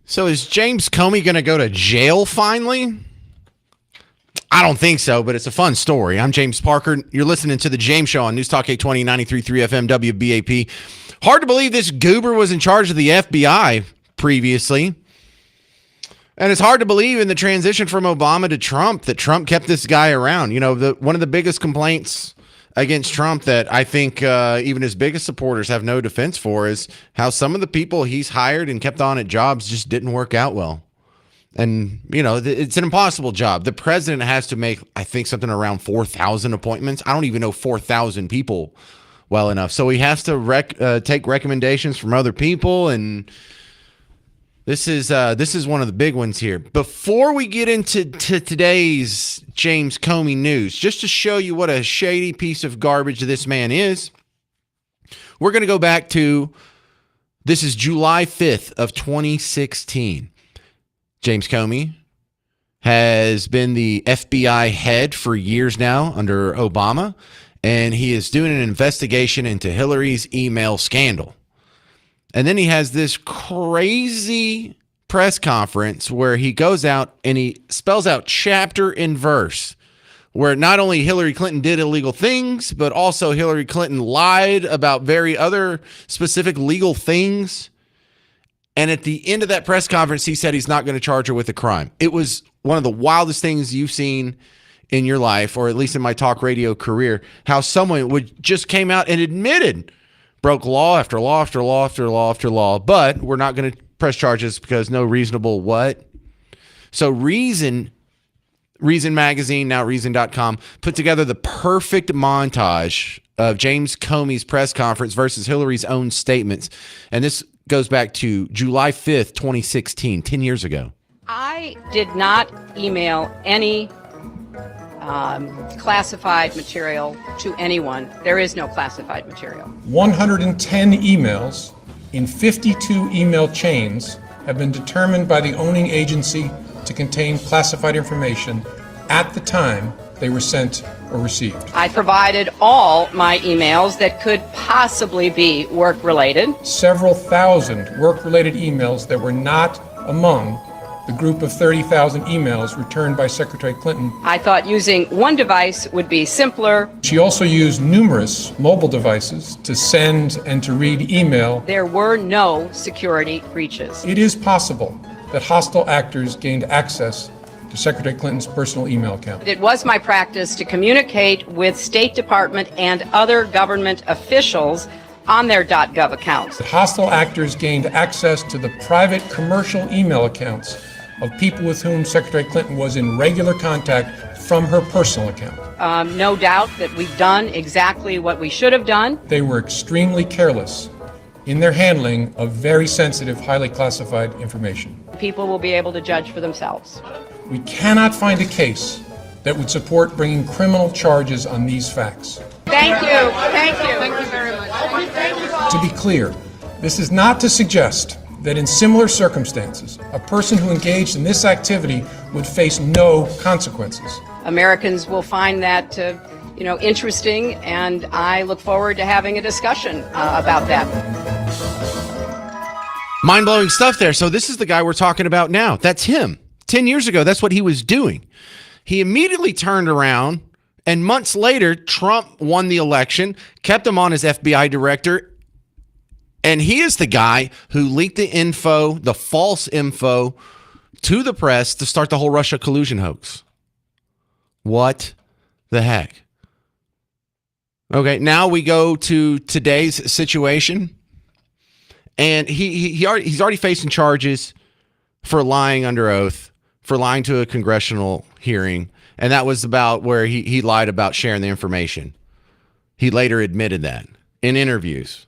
so is James Comey going to go to jail finally? I don't think so, but it's a fun story. I'm James Parker. You're listening to The James Show on News Talk 820, 93.3 FM, WBAP. Hard to believe this goober was in charge of the FBI previously. And it's hard to believe in the transition from Obama to Trump that Trump kept this guy around. You know, one of the biggest complaints against Trump that I think even his biggest supporters have no defense for is how some of the people he's hired and kept on at jobs just didn't work out well. And, you know, it's an impossible job. The president has to make, I think, something around 4,000 appointments. I don't even know 4,000 people well enough. So he has to take recommendations from other people. And this is one of the big ones here. Before we get into today's James Comey news, just to show you what a shady piece of garbage this man is, we're going to go back to, this is July 5th of 2016. James Comey has been the FBI head for years now under Obama, and he is doing an investigation into Hillary's email scandal. And then he has this crazy press conference where he goes out and he spells out chapter and verse where not only Hillary Clinton did illegal things, but also Hillary Clinton lied about very other specific legal things. And at the end of that press conference, he said he's not going to charge her with a crime. It was one of the wildest things you've seen in your life, or at least in my talk radio career, how someone would just came out and admitted broke law after law after law after law after law, but we're not going to press charges because no reasonable what? So Reason Magazine, now Reason.com, put together the perfect montage of James Comey's press conference versus Hillary's own statements. And this goes back to July 5th, 2016, 10 years ago. I did not email any classified material to anyone. There is no classified material. 110 emails in 52 email chains have been determined by the owning agency to contain classified information at the time they were sent or received. I provided all my emails that could possibly be work-related. Several thousand work-related emails that were not among the group of 30,000 emails returned by Secretary Clinton. I thought using one device would be simpler. She also used numerous mobile devices to send and to read email. There were no security breaches. It is possible that hostile actors gained access to Secretary Clinton's personal email account. It was my practice to communicate with State Department and other government officials on their .gov accounts. The hostile actors gained access to the private commercial email accounts of people with whom Secretary Clinton was in regular contact from her personal account. No doubt that we've done exactly what we should have done. They were extremely careless in their handling of very sensitive, highly classified information. People will be able to judge for themselves. We cannot find a case that would support bringing criminal charges on these facts. Thank you. Thank you. Thank you very much. To be clear, this is not to suggest that in similar circumstances, a person who engaged in this activity would face no consequences. Americans will find that, interesting, and I look forward to having a discussion about that. Mind-blowing stuff there. So this is the guy we're talking about now. That's him. 10 years ago, that's what he was doing. He immediately turned around, and months later, Trump won the election, kept him on as FBI director, and he is the guy who leaked the info, the false info, to the press to start the whole Russia collusion hoax. What the heck? Okay, now we go to today's situation, and he's already facing charges for lying under oath, for lying to a congressional hearing, and that was about where he lied about sharing the information. He later admitted that in interviews.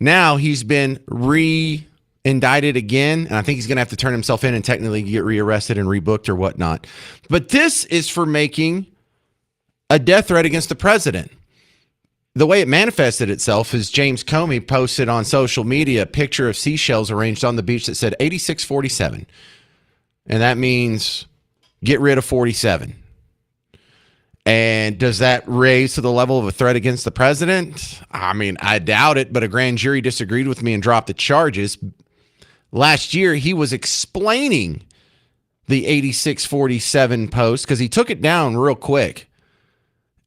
Now he's been re-indicted again, and I think he's going to have to turn himself in and technically get rearrested and rebooked or whatnot. But this is for making a death threat against the president. The way it manifested itself is James Comey posted on social media a picture of seashells arranged on the beach that said 8647. And that means get rid of 47. And does that raise to the level of a threat against the president? I mean, I doubt it, but a grand jury disagreed with me and dropped the charges. last year, he was explaining the 8647 post because he took it down real quick.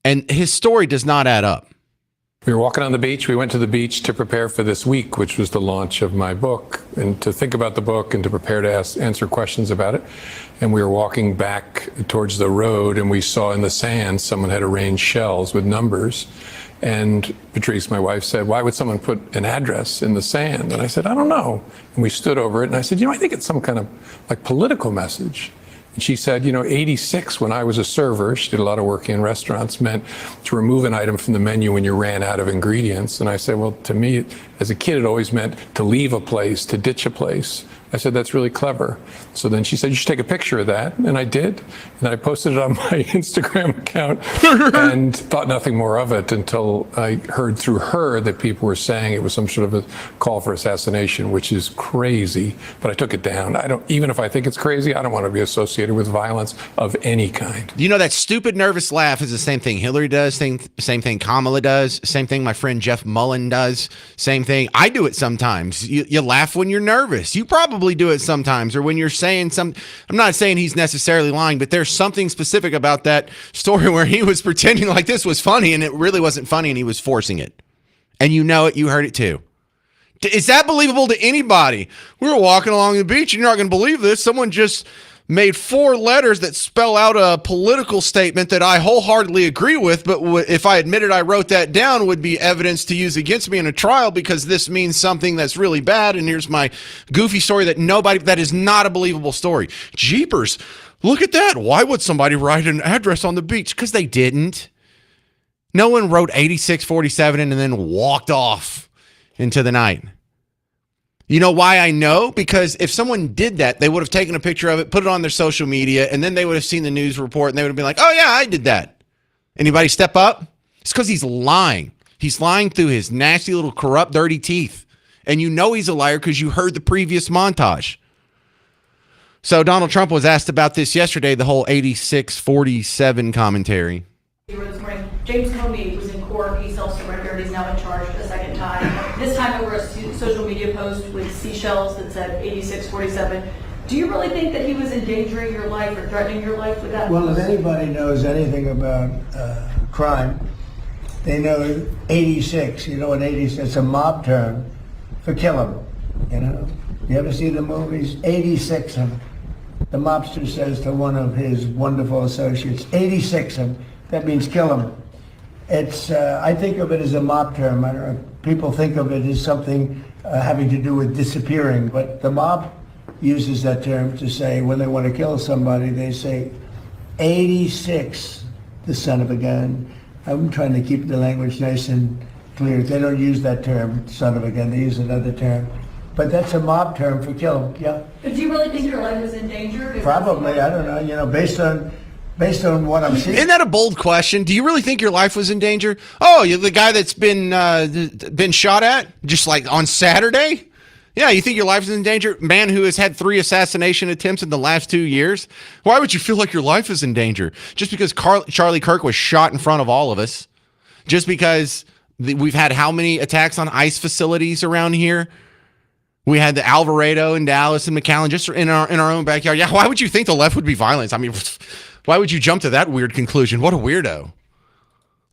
And his story does not add up. We were walking on the beach. We went to the beach to prepare for this week, which was the launch of my book, and to think about the book and to prepare to answer questions about it. And we were walking back towards the road, and we saw in the sand someone had arranged shells with numbers. And Patrice, my wife, said, "Why would someone put an address in the sand?" And I said, "I don't know." And we stood over it, and I said, "I think it's some kind of like political message." And she said, 86, when I was a server, she did a lot of work in restaurants, meant to remove an item from the menu when you ran out of ingredients. And I said, well, to me, as a kid, it always meant to leave a place, to ditch a place. I said, that's really clever. So then she said, you should take a picture of that. And I did. And then I posted it on my Instagram account and thought nothing more of it until I heard through her that people were saying it was some sort of a call for assassination, which is crazy. But I took it down. Even if I think it's crazy, I don't want to be associated with violence of any kind. That stupid nervous laugh is the same thing Hillary does, same thing Kamala does, same thing my friend Jeff Mullen does, same thing. I do it sometimes. You laugh when you're nervous. You probably do it sometimes, or when you're saying I'm not saying he's necessarily lying, but there's something specific about that story where he was pretending like this was funny and it really wasn't funny and he was forcing it. And you heard it too. Is that believable to anybody? We were walking along the beach. You're not going to believe this. Someone just made 4 letters that spell out a political statement that I wholeheartedly agree with, but if I admitted I wrote that down, would be evidence to use against me in a trial because this means something that's really bad, and here's my goofy story that is not a believable story. Jeepers, look at that. Why would somebody write an address on the beach? Because they didn't. No one wrote 8647 and then walked off into the night. You know why I know? Because if someone did that, they would have taken a picture of it, put it on their social media, and then they would have seen the news report and they would have been like, oh yeah, I did that. Anybody step up? It's because he's lying. He's lying through his nasty little corrupt, dirty teeth. And he's a liar because you heard the previous montage. So Donald Trump was asked about this yesterday, the whole 8647 commentary. This morning, James Comey was in court. He self-surrendered. He's now been charged a second time. This time over a social media post with seashells that said 8647. Do you really think that he was endangering your life or threatening your life with that? Well, if anybody knows anything about crime, they know 86. You know what 86? It's a mob term for kill 'em. You ever see the movies? 86 'em. The mobster says to one of his wonderful associates, 86 'em. That means kill 'em. It's, I think of it as a mob term. I don't know, people think of it as something having to do with disappearing, but the mob uses that term to say when they want to kill somebody, they say 86, the son of a gun. I'm trying to keep the language nice and clear. They don't use that term, son of a gun. They use another term. But that's a mob term for kill 'em, yeah. But do you really think your life was in danger? Probably, I don't know, based on what I'm seeing. Isn't that a bold question? Do you really think your life was in danger? Oh, you're the guy that's been shot at just like on Saturday? Yeah, you think your life is in danger? Man who has had 3 assassination attempts in the last 2 years? Why would you feel like your life is in danger? Just because Charlie Kirk was shot in front of all of us? Just because we've had how many attacks on ICE facilities around here? We had the Alvarado in Dallas and McAllen just in our own backyard. Yeah, why would you think the left would be violent? I mean, why would you jump to that weird conclusion? What a weirdo.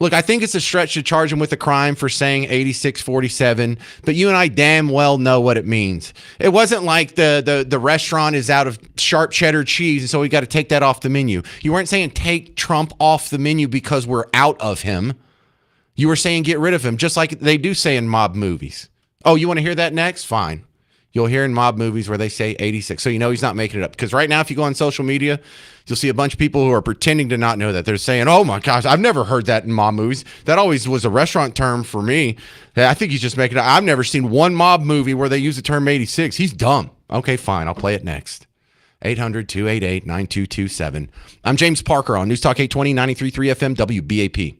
Look, I think it's a stretch to charge him with a crime for saying 8647, but you and I damn well know what it means. It wasn't like the restaurant is out of sharp cheddar cheese, and so we got to take that off the menu. You weren't saying take Trump off the menu because we're out of him. You were saying get rid of him, just like they do say in mob movies. Oh, you want to hear that next? Fine. You'll hear in mob movies where they say 86. So he's not making it up. Because right now, if you go on social media, you'll see a bunch of people who are pretending to not know that. They're saying, oh my gosh, I've never heard that in mob movies. That always was a restaurant term for me. I think he's just making it up. I've never seen one mob movie where they use the term 86. He's dumb. Okay, fine. I'll play it next. 800-288-9227. I'm James Parker on News Talk 820, 93.3 FM, WBAP.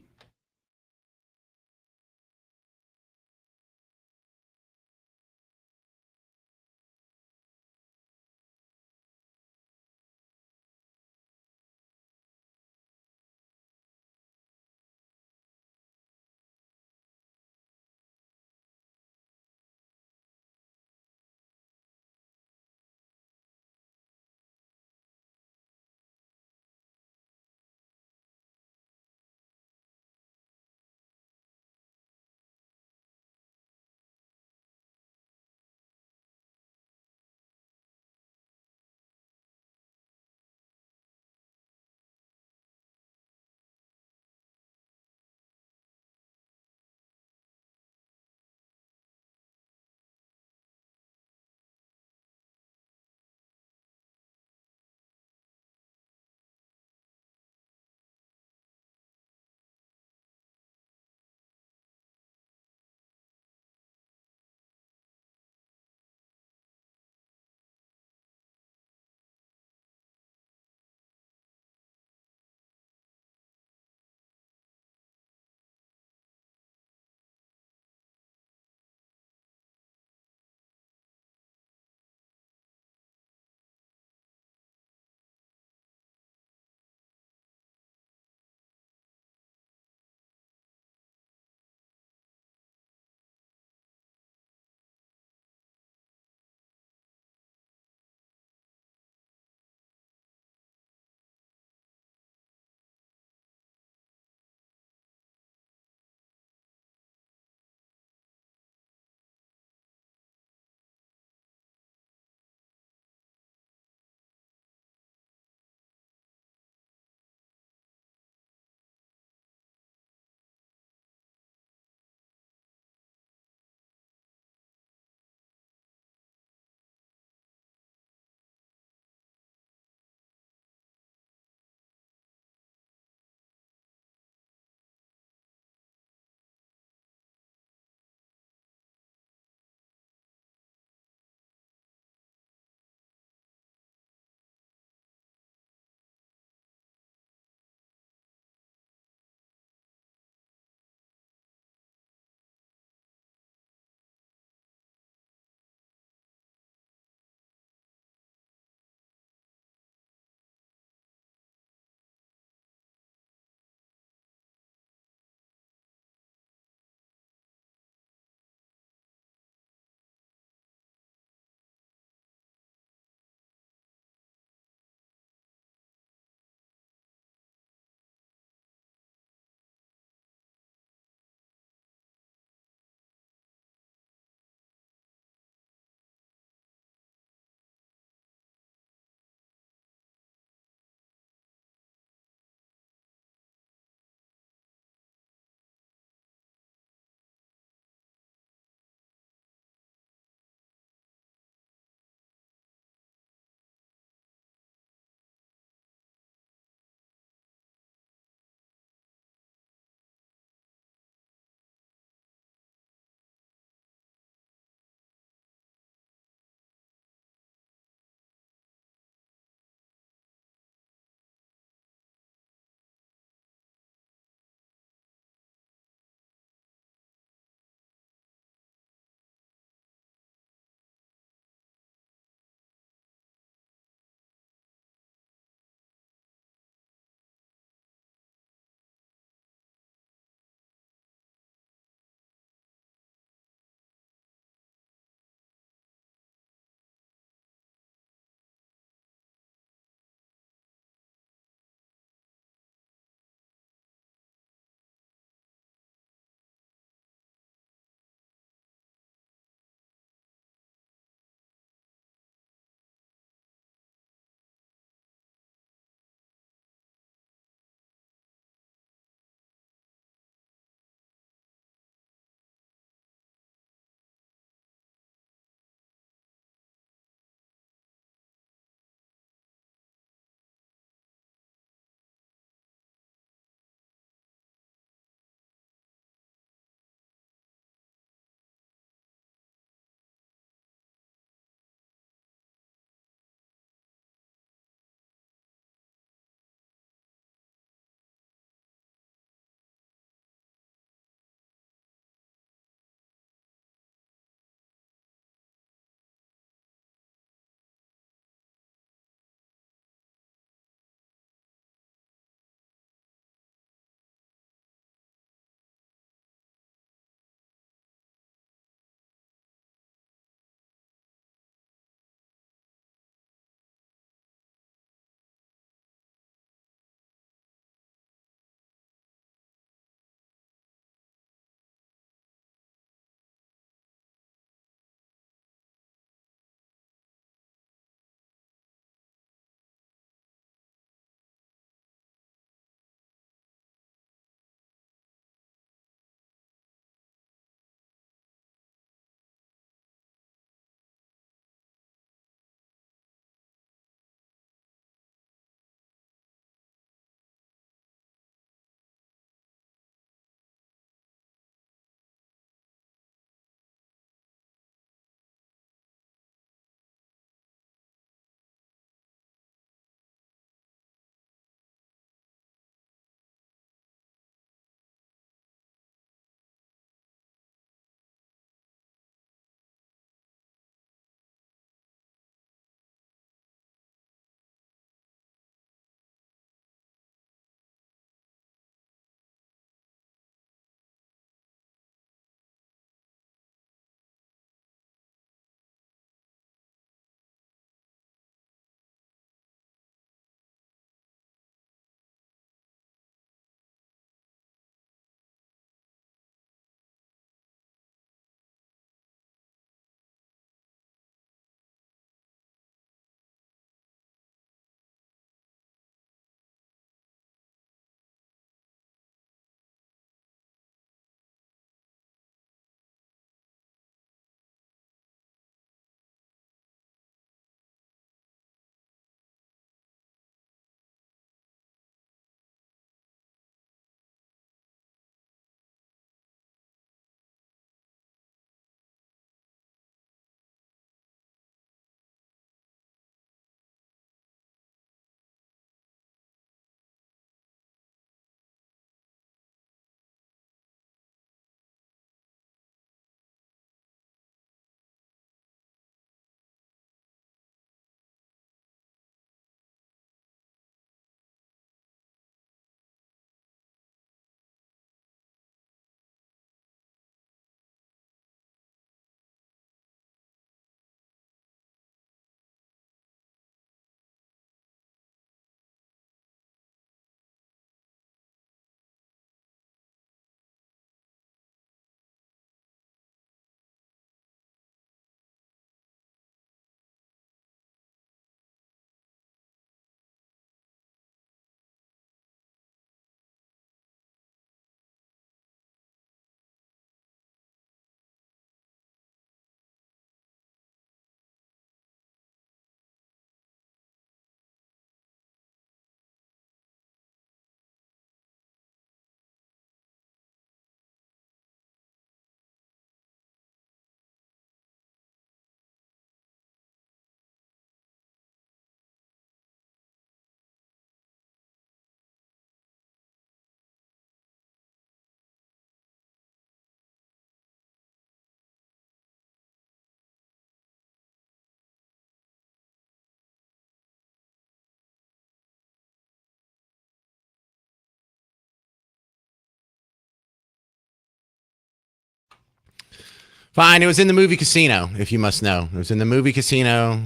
Fine. It was in the movie Casino, if you must know. It was in the movie Casino.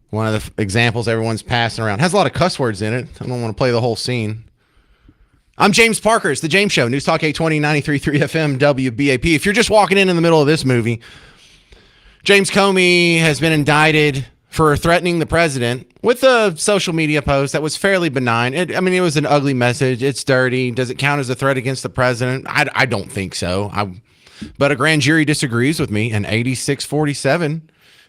One of the examples everyone's passing around. Has a lot of cuss words in it. I don't want to play the whole scene. I'm James Parker. It's The James Show. News Talk 820, 93.3 FM, WBAP. If you're just walking in the middle of this movie, James Comey has been indicted for threatening the president with a social media post that was fairly benign. It was an ugly message. It's dirty. Does it count as a threat against the president? I don't think so. But a grand jury disagrees with me, and 86-47.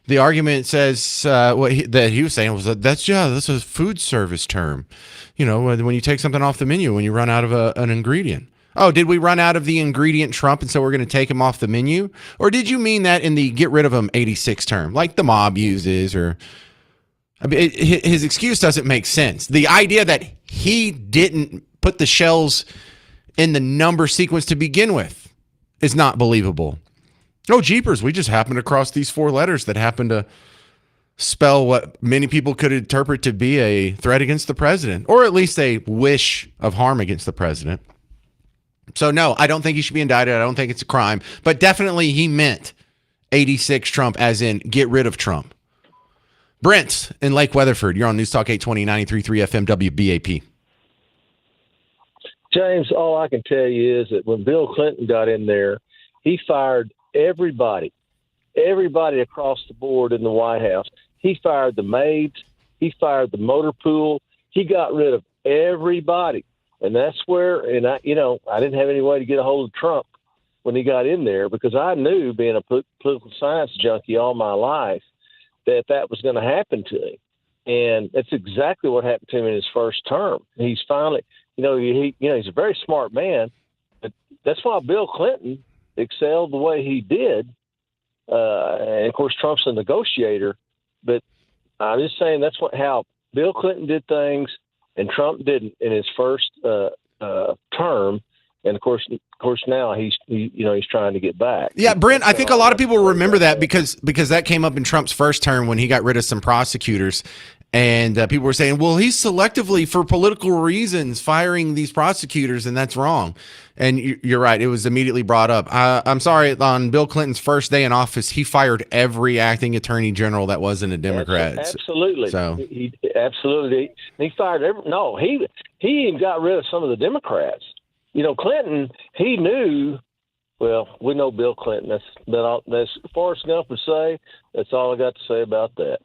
The argument says that he was saying was that's a food service term. You know, when you take something off the menu, when you run out of an ingredient. Oh, did we run out of the ingredient Trump, and so we're going to take him off the menu? Or did you mean that in the get rid of him 86 term, like the mob uses? Or his excuse doesn't make sense. The idea that he didn't put the shells in the number sequence to begin with is not believable. Oh, jeepers, we just happened across these 4 letters that happen to spell what many people could interpret to be a threat against the president, or at least a wish of harm against the president. So no, I don't think he should be indicted. I don't think it's a crime, but definitely he meant 86 Trump, as in get rid of Trump. Brent in Lake Weatherford, you're on News Talk 820, 93.3 FM, WBAP. James, all I can tell you is that when Bill Clinton got in there, he fired everybody across the board in the White House. He fired the maids. He fired the motor pool. He got rid of everybody. And that's where, and I didn't have any way to get a hold of Trump when he got in there, because I knew, being a political science junkie all my life, that was going to happen to him. And that's exactly what happened to him in his first term. He's finally, he's a very smart man, but that's why Bill Clinton excelled the way he did. And of course, Trump's a negotiator, but I'm just saying that's how Bill Clinton did things, and Trump didn't in his first term. And of course, now he's trying to get back. Yeah, Brent, I think a lot of people remember that because that came up in Trump's first term when he got rid of some prosecutors. And people were saying, well, he's selectively, for political reasons, firing these prosecutors, and that's wrong. And you're right. It was immediately brought up. I'm sorry. On Bill Clinton's first day in office, he fired every acting attorney general that wasn't a Democrat. Absolutely. So he absolutely. He fired he even got rid of some of the Democrats. Clinton, he knew. Well, we know Bill Clinton. That's Forrest Gump would say. That's all I got to say about that.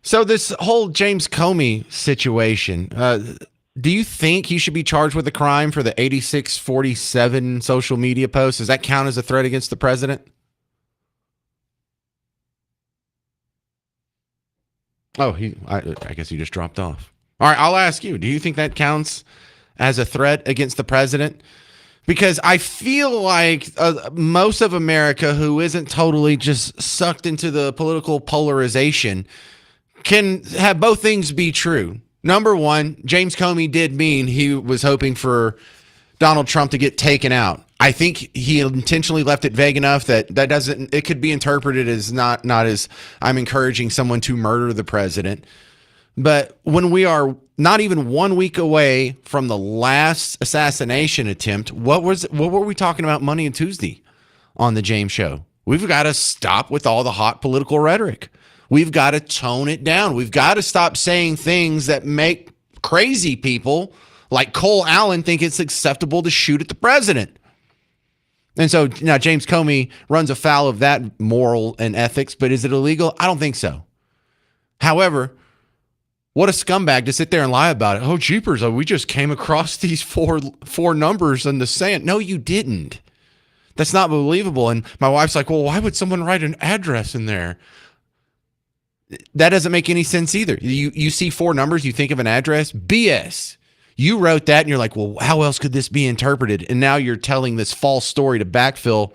So this whole James Comey situation, do you think he should be charged with a crime for the 86-47 social media post? Does that count as a threat against the president? Oh, I guess he just dropped off. All right, I'll ask you. Do you think that counts as a threat against the president? Because I feel like most of America, who isn't totally just sucked into the political polarization, can have both things be true. Number one, James Comey did mean he was hoping for Donald Trump to get taken out. I think he intentionally left it vague enough that it could be interpreted as not as I'm encouraging someone to murder the president. But when we are not even 1 week away from the last assassination attempt, what were we talking about Monday and Tuesday on the James Show? We've got to stop with all the hot political rhetoric. We've got to tone it down. We've got to stop saying things that make crazy people like Cole Allen think it's acceptable to shoot at the president. And so now James Comey runs afoul of that moral and ethics, but is it illegal? I don't think so. However, what a scumbag to sit there and lie about it. Oh, jeepers, we just came across these four numbers in the sand. No, you didn't. That's not believable. And my wife's like, well, why would someone write an address in there? That doesn't make any sense either. You see 4 numbers, you think of an address? BS. You wrote that and you're like, well, how else could this be interpreted? And now you're telling this false story to backfill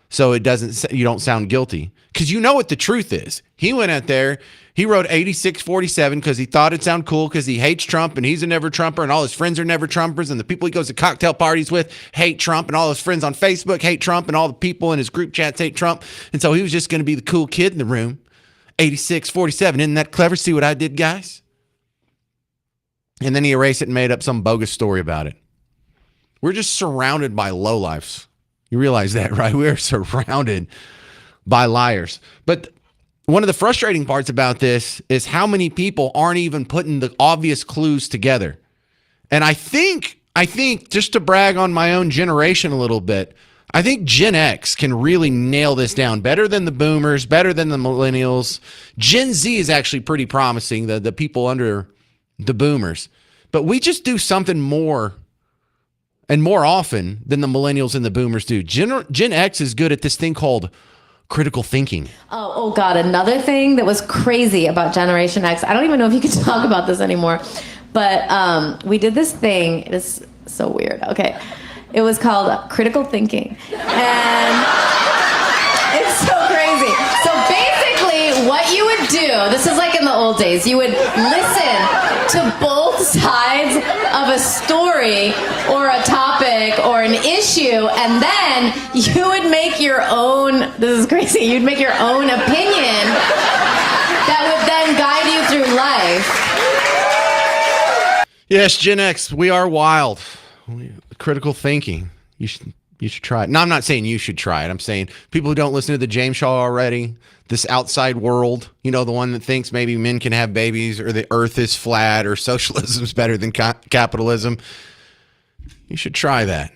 so you don't sound guilty. Because you know what the truth is. He went out there, he wrote 8647 because he thought it'd sound cool because he hates Trump and he's a never Trumper and all his friends are never Trumpers and the people he goes to cocktail parties with hate Trump and all his friends on Facebook hate Trump and all the people in his group chats hate Trump. And so he was just going to be the cool kid in the room. 8647. Isn't that clever? See what I did, guys? And then he erased it and made up some bogus story about it. We're just surrounded by lowlifes You realize that, right? We are surrounded by liars. But one of the frustrating parts about this is how many people aren't even putting the obvious clues together. And I think just to brag on my own generation a little bit, I think Gen X can really nail this down better than the boomers, better than the millennials. Gen Z is actually pretty promising, the people under the boomers. But we just do something more and more often than the millennials and the boomers do. Gen X is good at this thing called critical thinking. Oh God, another thing that was crazy about Generation X, I don't even know if you can talk about this anymore, but we did this thing, it is so weird, okay. It was called critical thinking, and it's so crazy. So basically what you would do, this is like in the old days, you would listen to both sides of a story or a topic or an issue, and then you would make your own, this is crazy, you'd make your own opinion that would then guide you through life. Yes, Gen X, we are wild. Critical thinking. You should try it. No, I'm not saying you should try it. I'm saying people who don't listen to the James Shaw already, this outside world, the one that thinks maybe men can have babies or the earth is flat or socialism is better than capitalism. You should try that.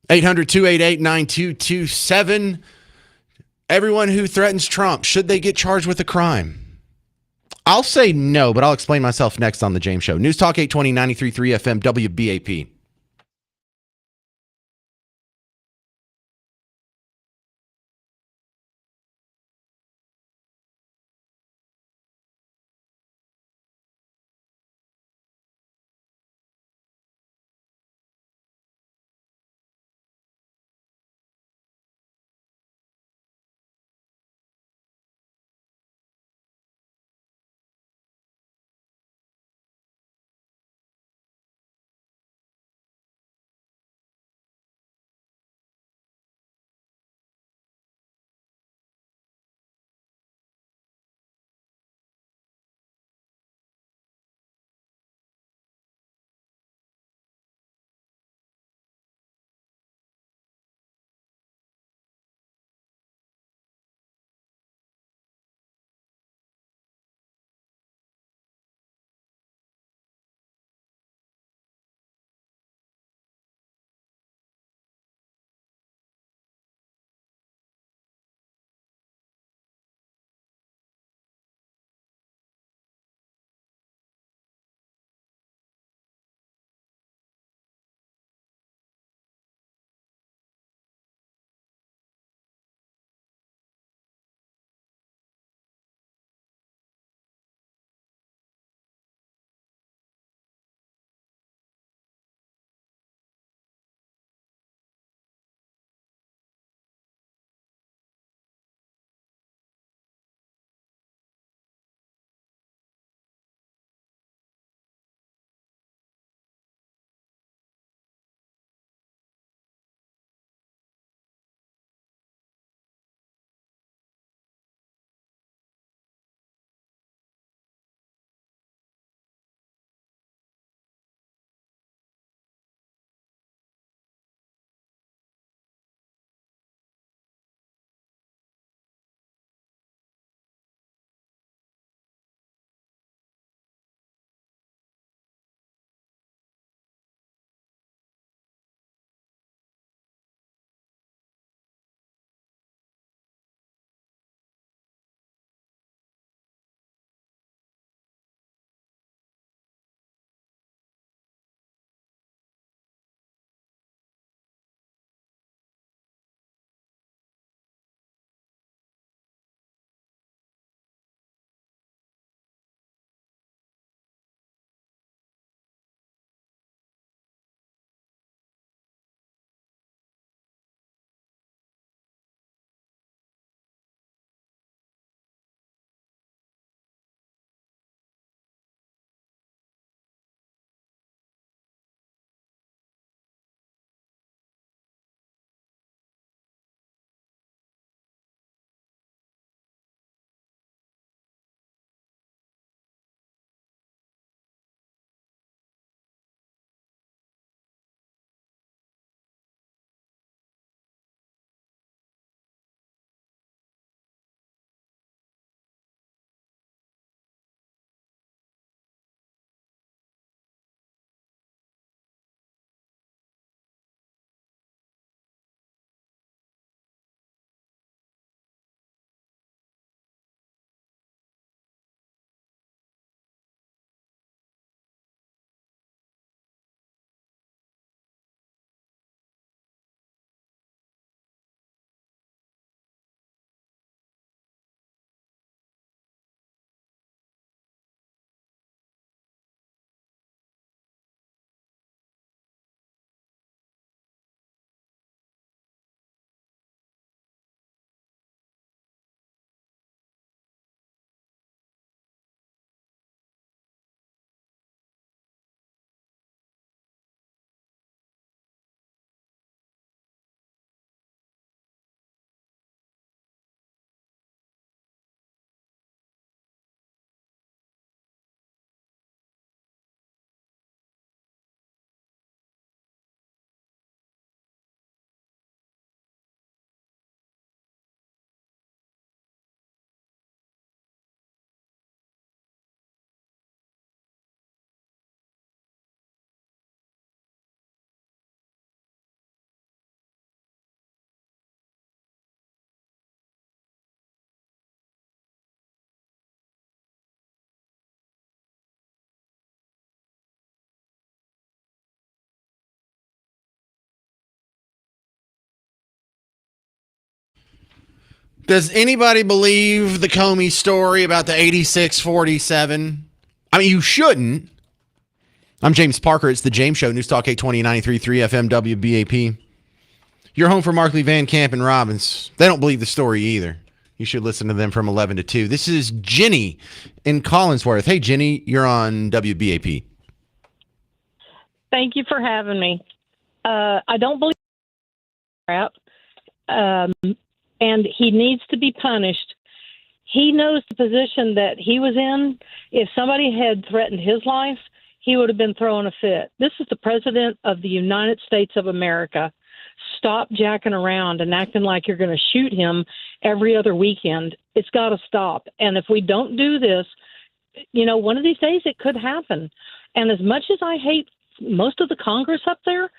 800-288-9227. Everyone who threatens Trump, should they get charged with a crime? I'll say no, but I'll explain myself next on The James Show. News Talk 820, 93.3 FM, WBAP. Does anybody believe the Comey story about the 8647? I mean, you shouldn't. I'm James Parker. It's the James Show, News Talk 820 93.3 FM WBAP. You're home for Markley, Van Camp, and Robbins. They don't believe the story either. You should listen to them from 11 to 2. This is Jenny in Collinsworth. Hey, Jenny, you're on WBAP. Thank you for having me. I don't believe crap, and he needs to be punished. He knows the position that he was in. If somebody had threatened his life, he would have been throwing a fit. This is the president of the United States of America. Stop jacking around and acting like you're going to shoot him every other weekend. It's got to stop. And if we don't do this, one of these days it could happen. And as much as I hate most of the Congress up there,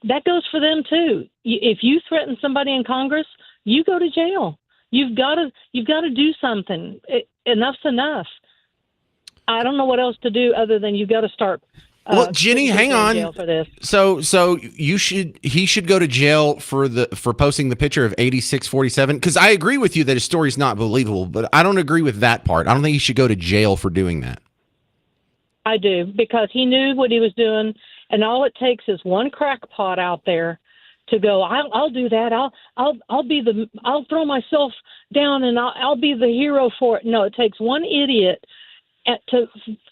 that goes for them too. If you threaten somebody in Congress, you go to jail. You've got to do something. Enough's enough. I don't know what else to do other than you've got to start. Well, Jenny, hang on. Jail for this. So he should go to jail for posting the picture of 8647. Because I agree with you that his story's not believable, but I don't agree with that part. I don't think he should go to jail for doing that. I do, because he knew what he was doing, and all it takes is one crackpot out there to go, I'll do that. I'll throw myself down and I'll be the hero for it. No, it takes one idiot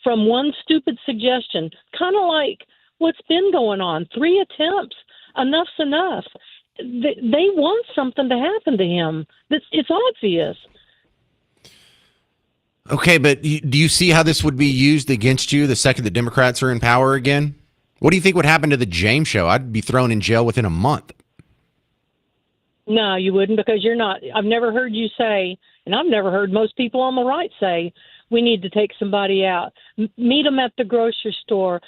from one stupid suggestion, kind of like what's been going on. 3 attempts. Enough's enough. They want something to happen to him. It's obvious. Okay, but do you see how this would be used against you the second the Democrats are in power again? What do you think would happen to the James Show? I'd be thrown in jail within a month. No, you wouldn't, because you're not. I've never heard you say, and I've never heard most people on the right say, we need to take somebody out. Meet them at the grocery store.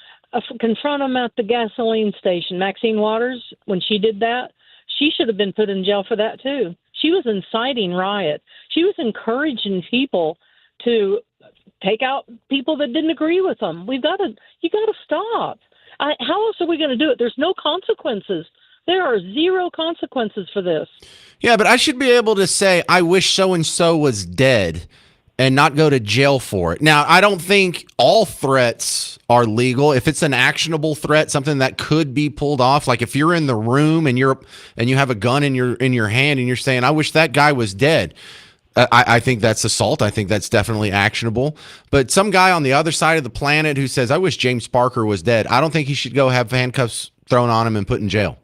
Confront them at the gasoline station. Maxine Waters, when she did that, she should have been put in jail for that too. She was inciting riot. She was encouraging people to take out people that didn't agree with them. You got to stop. How else are we going to do it? There's no consequences. There are 0 consequences for this. Yeah, but I should be able to say, I wish so-and-so was dead and not go to jail for it. Now, I don't think all threats are legal. If it's an actionable threat, something that could be pulled off, like if you're in the room and you have a gun in your hand and you're saying, I wish that guy was dead. I think that's assault. I think that's definitely actionable. But some guy on the other side of the planet who says, I wish James Parker was dead, I don't think he should go have handcuffs thrown on him and put in jail.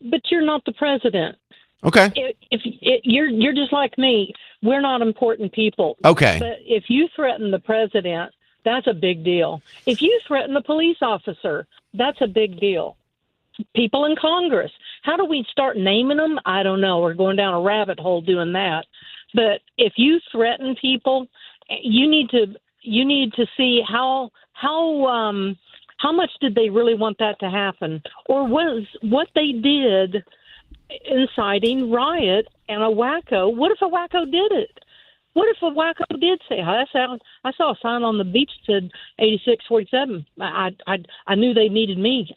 But you're not the president. Okay. You're just like me. We're not important people. Okay. But if you threaten the president, that's a big deal. If you threaten a police officer, that's a big deal. People in Congress, how do we start naming them? I don't know. We're going down a rabbit hole doing that. But if you threaten people, you need to see how much did they really want that to happen, or was what they did inciting riot and a wacko? What if a wacko did it? What if a wacko did say, I saw a sign on the beach that said 8647. I knew they needed me.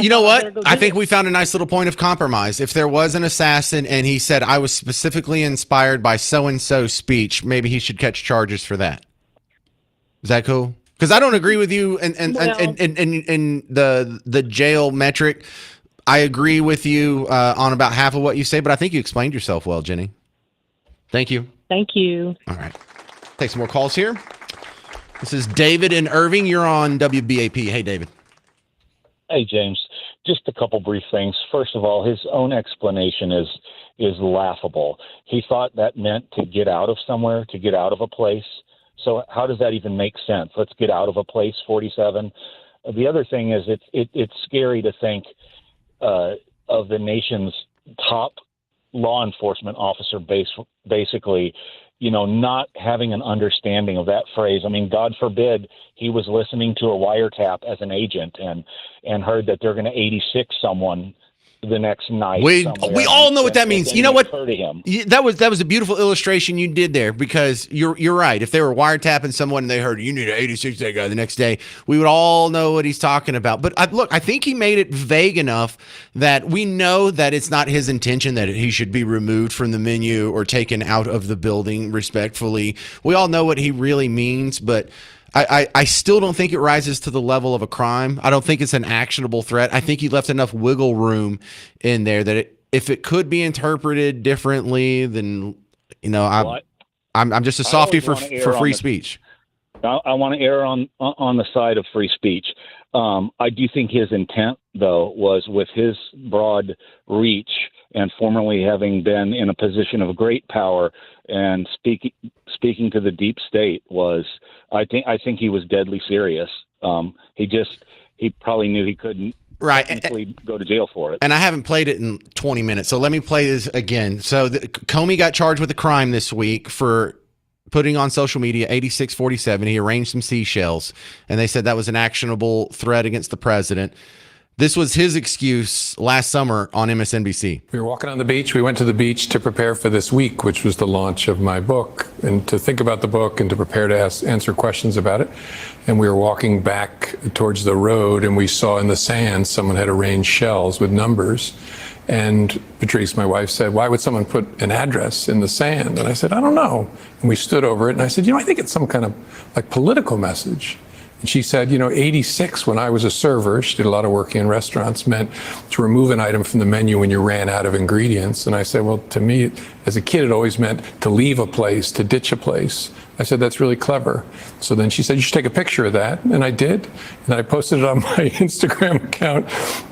You know what? I think we found a nice little point of compromise. If there was an assassin and he said, I was specifically inspired by so-and-so's speech, maybe he should catch charges for that. Is that cool? Because I don't agree with you in the jail metric. I agree with you on about half of what you say, but I think you explained yourself well, Jenny. Thank you. Thank you. All right. Take some more calls here. This is David in Irving. You're on WBAP. Hey, David. Hey, James. Just a couple brief things. First of all, his own explanation is laughable. He thought that meant to get out of somewhere, to get out of a place. So how does that even make sense? Let's get out of a place, 47. The other thing is it's scary to think of the nation's top law enforcement officer basically, not having an understanding of that phrase. I mean, God forbid he was listening to a wiretap as an agent and heard that they're going to 86 someone the next night. We somewhere all know what that and means. then You know it what? occurred to him. That was a beautiful illustration you did there, because you're right. If they were wiretapping someone and they heard you need an 86 day guy the next day, we would all know what he's talking about. But I think he made it vague enough that we know that it's not his intention that he should be removed from the menu or taken out of the building respectfully. We all know what he really means, but I still don't think it rises to the level of a crime. I don't think it's an actionable threat. I think he left enough wiggle room in there that if it could be interpreted differently, then I'm just a softy for free speech. I want to err on the side of free speech. I do think his intent, though, was with his broad reach and formerly having been in a position of great power and speaking to the deep state was. I think he was deadly serious. He probably knew he couldn't. Technically go to jail for it. And I haven't played it in 20 minutes, so let me play this again. So Comey got charged with a crime this week for putting on social media 8647. He arranged some seashells, and they said that was an actionable threat against the president. This was his excuse last summer on MSNBC. We were walking on the beach. We went to the beach to prepare for this week, which was the launch of my book, and to think about the book and to prepare to answer questions about it. And we were walking back towards the road, and we saw in the sand someone had arranged shells with numbers. And Patrice, my wife, said, "Why would someone put an address in the sand?" And I said, "I don't know." And we stood over it, and I said, "I think it's some kind of like political message." And she said, 86, when I was a server, she did a lot of work in restaurants, meant to remove an item from the menu when you ran out of ingredients. And I said, well, to me, as a kid, it always meant to leave a place, to ditch a place. I said, that's really clever. So then she said, you should take a picture of that. And I did. And I posted it on my Instagram account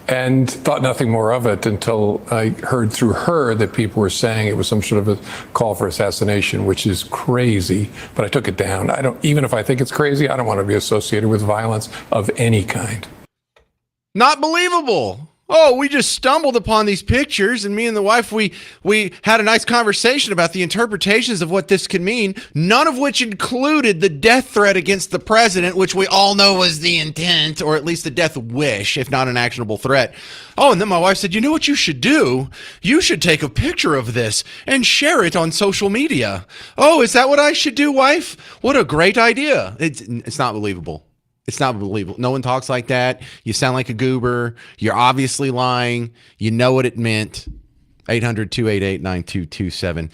and thought nothing more of it until I heard through her that people were saying it was some sort of a call for assassination, which is crazy. But I took it down. Even if I think it's crazy, I don't want to be associated with violence of any kind. Not believable. Oh, we just stumbled upon these pictures, and me and the wife, we had a nice conversation about the interpretations of what this could mean, none of which included the death threat against the president, which we all know was the intent, or at least the death wish, if not an actionable threat. Oh, and then my wife said, you know what you should do? You should take a picture of this and share it on social media. Oh, is that what I should do, wife? What a great idea. It's not believable. It's not believable. No one talks like that. You sound like a goober. You're obviously lying. You know what it meant. 800-288-9227.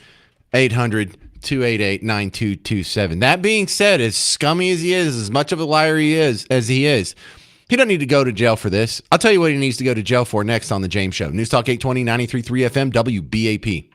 800-288-9227. That being said, as scummy as he is, as much of a liar he is, he doesn't need to go to jail for this. I'll tell you what he needs to go to jail for next on The James Show. News Talk 820, 93.3 FM, WBAP.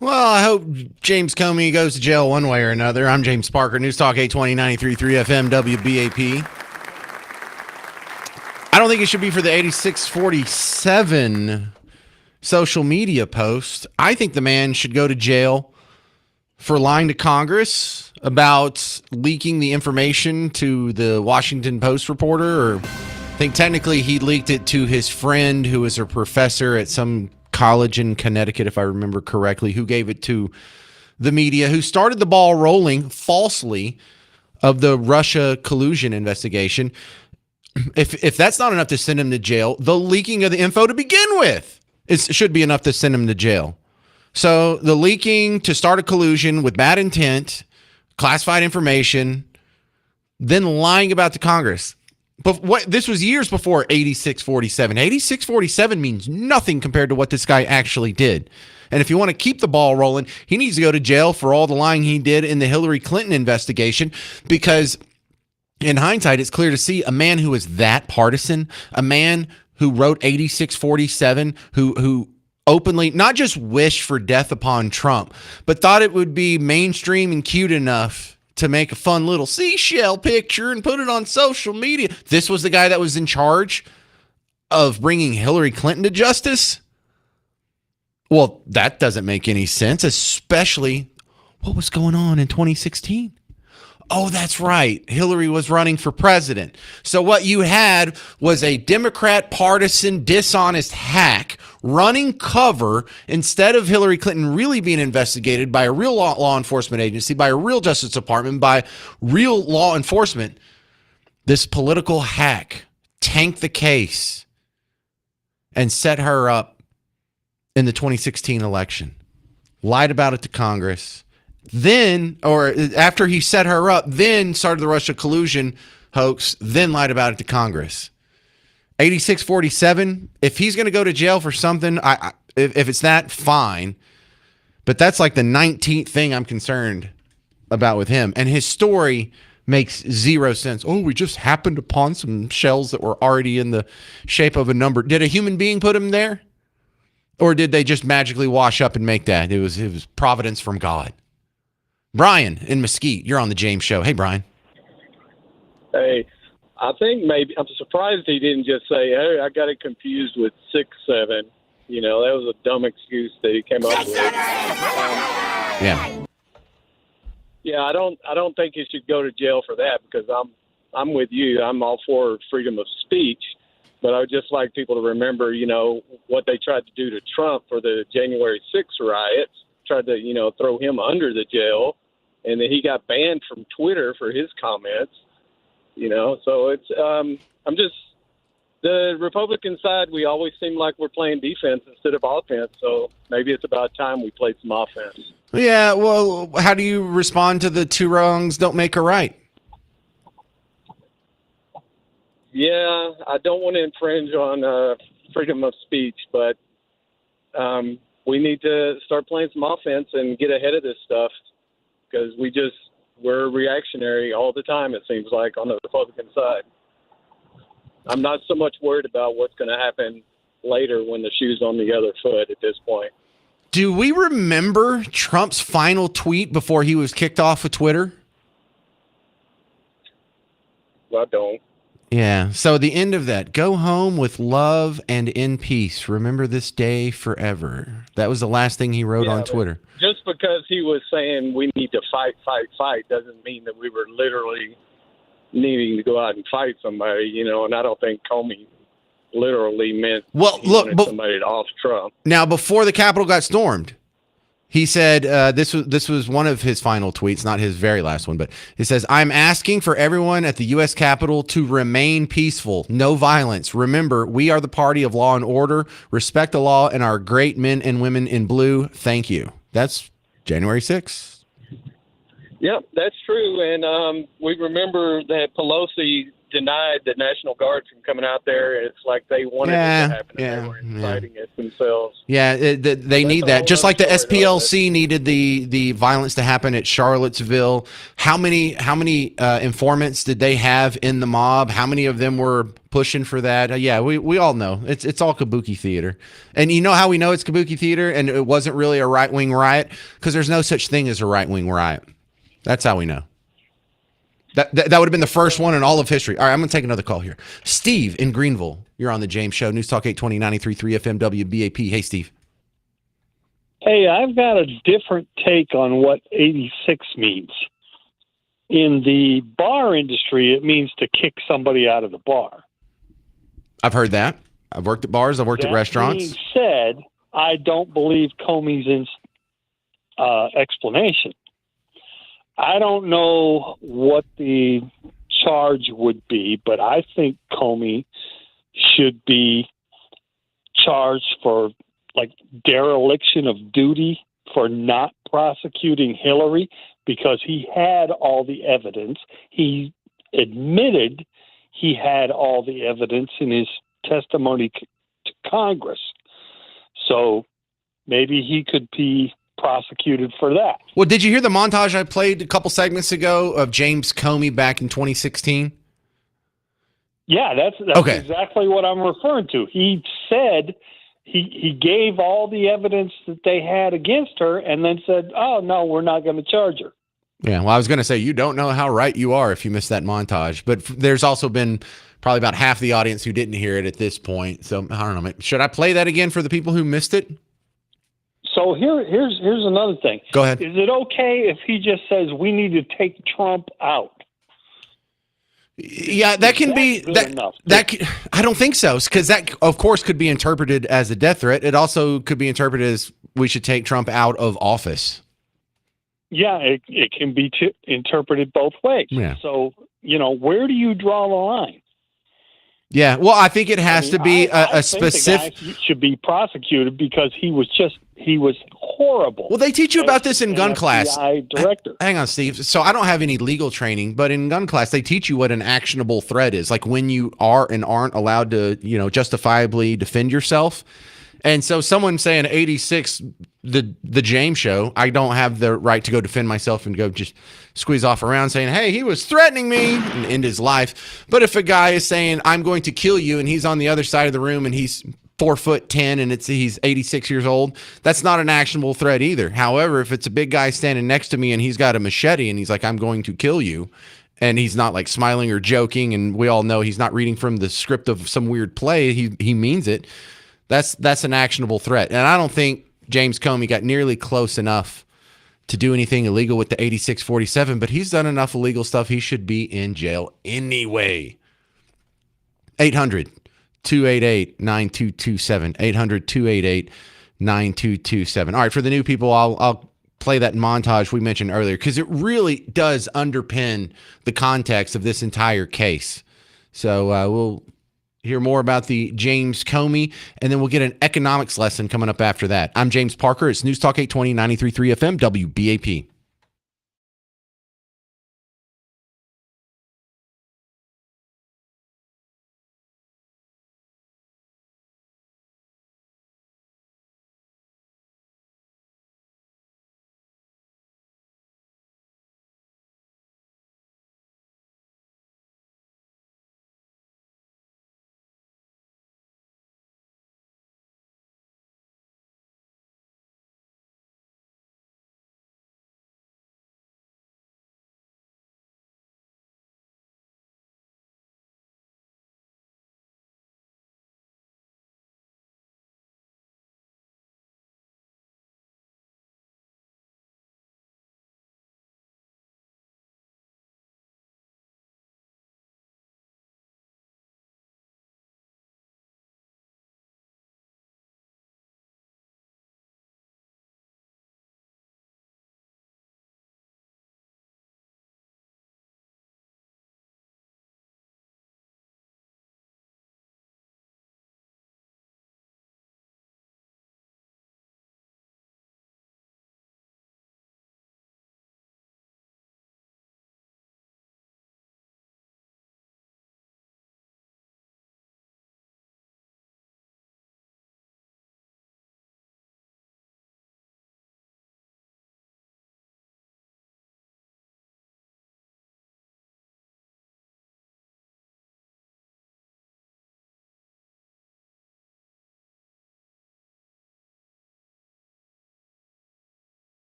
Well, I hope James Comey goes to jail one way or another. I'm James Parker, News Talk 820 93.3 FM WBAP. I don't think it should be for the 8647 social media post. I think the man should go to jail for lying to Congress about leaking the information to the Washington Post reporter, or I think technically he leaked it to his friend who is a professor at some college in Connecticut, if I remember correctly, who gave it to the media, who started the ball rolling falsely of the Russia collusion investigation. If that's not enough to send him to jail, the leaking of the info to begin with should be enough to send him to jail. So the leaking to start a collusion with bad intent, classified information, then lying about the Congress. But this was years before 8647. 8647 means nothing compared to what this guy actually did. And if you want to keep the ball rolling, he needs to go to jail for all the lying he did in the Hillary Clinton investigation, because in hindsight, it's clear to see a man who is that partisan, a man who wrote 8647, who openly not just wished for death upon Trump, but thought it would be mainstream and cute enough to make a fun little seashell picture and put it on social media. This was the guy that was in charge of bringing Hillary Clinton to justice. Well, that doesn't make any sense, especially what was going on in 2016. Oh, that's right. Hillary was running for president. So what you had was a Democrat partisan, dishonest hack running cover instead of Hillary Clinton really being investigated by a real law enforcement agency, by a real Justice Department, by real law enforcement. This political hack tanked the case and set her up in the 2016 election. Lied about it to Congress. Then, or after he set her up, then started the Russia collusion hoax, then lied about it to Congress. 8647, if he's going to go to jail for something, if it's that, fine. But that's like the 19th thing I'm concerned about with him. And his story makes zero sense. Oh, we just happened upon some shells that were already in the shape of a number. Did a human being put him there? Or did they just magically wash up and make that? It was providence from God. Brian in Mesquite, you're on the James Show. Hey, Brian. Hey, I think maybe I'm surprised he didn't just say, "Hey, I got it confused with 6-7." You know, that was a dumb excuse that he came up with. Yeah. Yeah, I don't think he should go to jail for that, because I'm with you. I'm all for freedom of speech, but I would just like people to remember, you know, what they tried to do to Trump for the January 6th riots. Tried to, you know, throw him under the jail, and then he got banned from Twitter for his comments. You know, so it's I'm just, the Republican side, we always seem like we're playing defense instead of offense. So maybe it's about time we played some offense. Yeah, well, how do you respond to the two wrongs don't make a right? Yeah, I don't want to infringe on freedom of speech, but we need to start playing some offense and get ahead of this stuff, because we're reactionary all the time, it seems like, on the Republican side. I'm not so much worried about what's going to happen later when the shoe's on the other foot at this point. Do we remember Trump's final tweet before he was kicked off of Twitter? I don't. Yeah. So the end of that, go home with love and in peace. Remember this day forever. That was the last thing he wrote on Twitter. Just because he was saying we need to fight doesn't mean that we were literally needing to go out and fight somebody, you know, and I don't think Comey literally meant he wanted somebody to off Trump. Now, before the Capitol got stormed, he said, this was one of his final tweets, not his very last one, but he says, "I'm asking for everyone at the U.S. Capitol to remain peaceful, no violence. Remember, we are the party of law and order. Respect the law and our great men and women in blue. Thank you." That's January 6th. Yep, that's true. And we remember that Pelosi denied the National Guard from coming out there, and it's like they wanted it to happen, and they were inciting it themselves. Yeah, they need that. Just like the SPLC needed the violence to happen at Charlottesville. How many informants did they have in the mob? How many of them were pushing for that? Yeah, we all know. It's all kabuki theater. And you know how we know it's kabuki theater and it wasn't really a right-wing riot? Because there's no such thing as a right-wing riot. That's how we know. That would have been the first one in all of history. All right, I'm going to take another call here. Steve in Greenville. You're on the James Show. News Talk 820 93.3 FM WBAP. Hey, Steve. Hey, I've got a different take on what 86 means. In the bar industry, it means to kick somebody out of the bar. I've heard that. I've worked at bars. I've worked at restaurants. Being said, I don't believe Comey's explanation. I don't know what the charge would be, but I think Comey should be charged for like dereliction of duty for not prosecuting Hillary because he had all the evidence. He admitted he had all the evidence in his testimony to Congress. So maybe he could be prosecuted for that. Well, did you hear the montage I played a couple segments ago of James Comey back in 2016? Yeah, that's okay. Exactly what I'm referring to. He said he gave all the evidence that they had against her and then said, oh, no, we're not going to charge her. Yeah, well, I was going to say, you don't know how right you are if you missed that montage. But there's also been probably about half the audience who didn't hear it at this point. So I don't know. Should I play that again for the people who missed it? So here's another thing. Go ahead. Is it okay if he just says we need to take Trump out? Yeah, that can be I don't think so, because that, of course, could be interpreted as a death threat. It also could be interpreted as we should take Trump out of office. Yeah, it can be interpreted both ways. Yeah. So, where do you draw the line? Yeah, well, I think it has to be a specific. The guy should be prosecuted because he was horrible. Well, they teach you about this in gun class. Director. Hang on, Steve. So I don't have any legal training, but in gun class, they teach you what an actionable threat is, like when you are and aren't allowed to, justifiably defend yourself. And so someone saying 86, the James Show, I don't have the right to go defend myself and go just squeeze off around saying, hey, he was threatening me and end his life. But if a guy is saying, I'm going to kill you, and he's on the other side of the room and he's 4'10" and he's 86 years old, that's not an actionable threat either. However, if it's a big guy standing next to me and he's got a machete and he's like, I'm going to kill you, and he's not like smiling or joking, and we all know he's not reading from the script of some weird play, he means it. That's an actionable threat. And I don't think James Comey got nearly close enough to do anything illegal with the 8647, but he's done enough illegal stuff. He should be in jail anyway. 800-288-9227. 800-288-9227. All right, for the new people, I'll play that montage we mentioned earlier because it really does underpin the context of this entire case. So we'll hear more about the James Comey, and then we'll get an economics lesson coming up after that. I'm James Parker. It's News Talk 820, 93.3 FM, WBAP.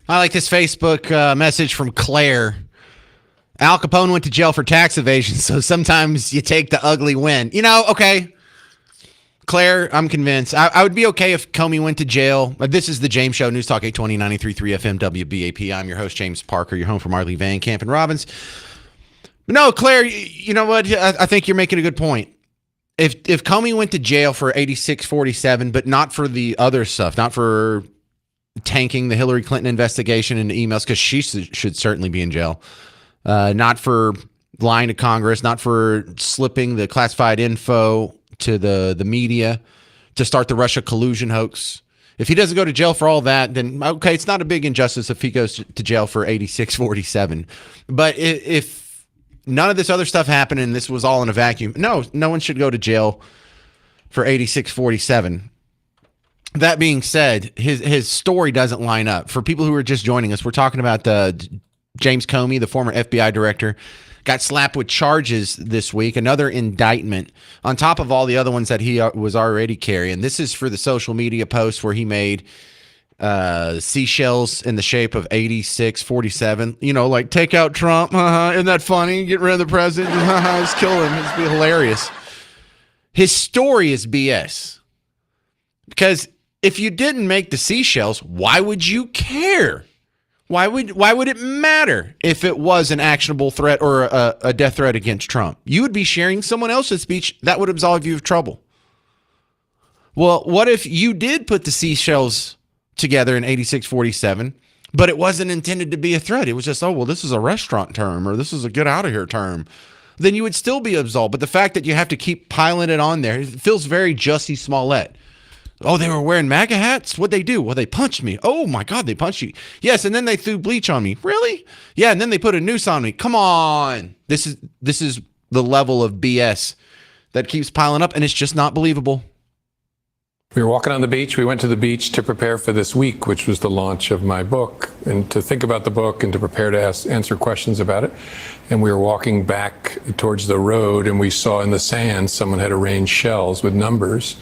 I like this Facebook message from Claire. Al Capone went to jail for tax evasion, so sometimes you take the ugly win. Okay. Claire, I'm convinced. I would be okay if Comey went to jail. This is the James Show, News Talk 820, 93.3 FM, WBAP. I'm your host, James Parker. You're home from Marley Van Camp and Robbins. No, Claire, you know what? I think you're making a good point. If Comey went to jail for 8647, but not for the other stuff, not for tanking the Hillary Clinton investigation into emails, because she should certainly be in jail, not for lying to Congress, not for slipping the classified info to the media to start the Russia collusion hoax. If he doesn't go to jail for all that, then okay, it's not a big injustice if he goes to jail for 8647. But if none of this other stuff happened and this was all in a vacuum, no one should go to jail for 8647. That being said, his story doesn't line up. For people who are just joining us, we're talking about James Comey, the former FBI director, got slapped with charges this week, another indictment on top of all the other ones that he was already carrying. This is for the social media post where he made seashells in the shape of 8647. Like take out Trump. Isn't that funny? Get rid of the president. Just kill him. It'd be hilarious. His story is BS. Because if you didn't make the seashells, why would you care? Why would it matter if it was an actionable threat or a death threat against Trump? You would be sharing someone else's speech that would absolve you of trouble. Well, what if you did put the seashells together in 8647, but it wasn't intended to be a threat? It was just, this is a restaurant term, or this is a get out of here term. Then you would still be absolved. But the fact that you have to keep piling it on there, it feels very Jussie Smollett. Oh, they were wearing MAGA hats? What'd they do? Well, they punched me. Oh my God, they punched you. Yes, and then they threw bleach on me. Really? Yeah, and then they put a noose on me. Come on. This is the level of BS that keeps piling up, and it's just not believable. We were walking on the beach. We went to the beach to prepare for this week, which was the launch of my book, and to think about the book and to prepare to answer questions about it. And we were walking back towards the road, and we saw in the sand someone had arranged shells with numbers.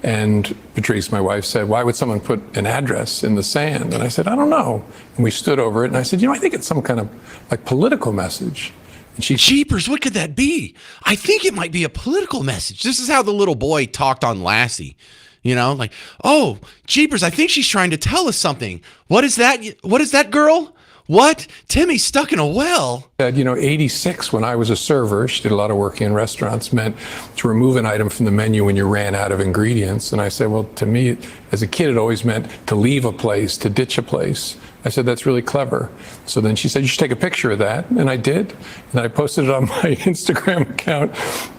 And Patrice, my wife, said, why would someone put an address in the sand? And I said, I don't know. And we stood over it, and I said, I think it's some kind of like political message. And she, jeepers, what could that be? I think it might be a political message. This is how the little boy talked on Lassie. Like, oh, jeepers, I think she's trying to tell us something. What is that? What is that, girl? What? Timmy's stuck in a well. 86, when I was a server, she did a lot of work in restaurants, meant to remove an item from the menu when you ran out of ingredients. And I said, well, to me, as a kid, it always meant to leave a place, to ditch a place. I said, that's really clever. So then she said, you should take a picture of that. And I did. And I posted it on my Instagram account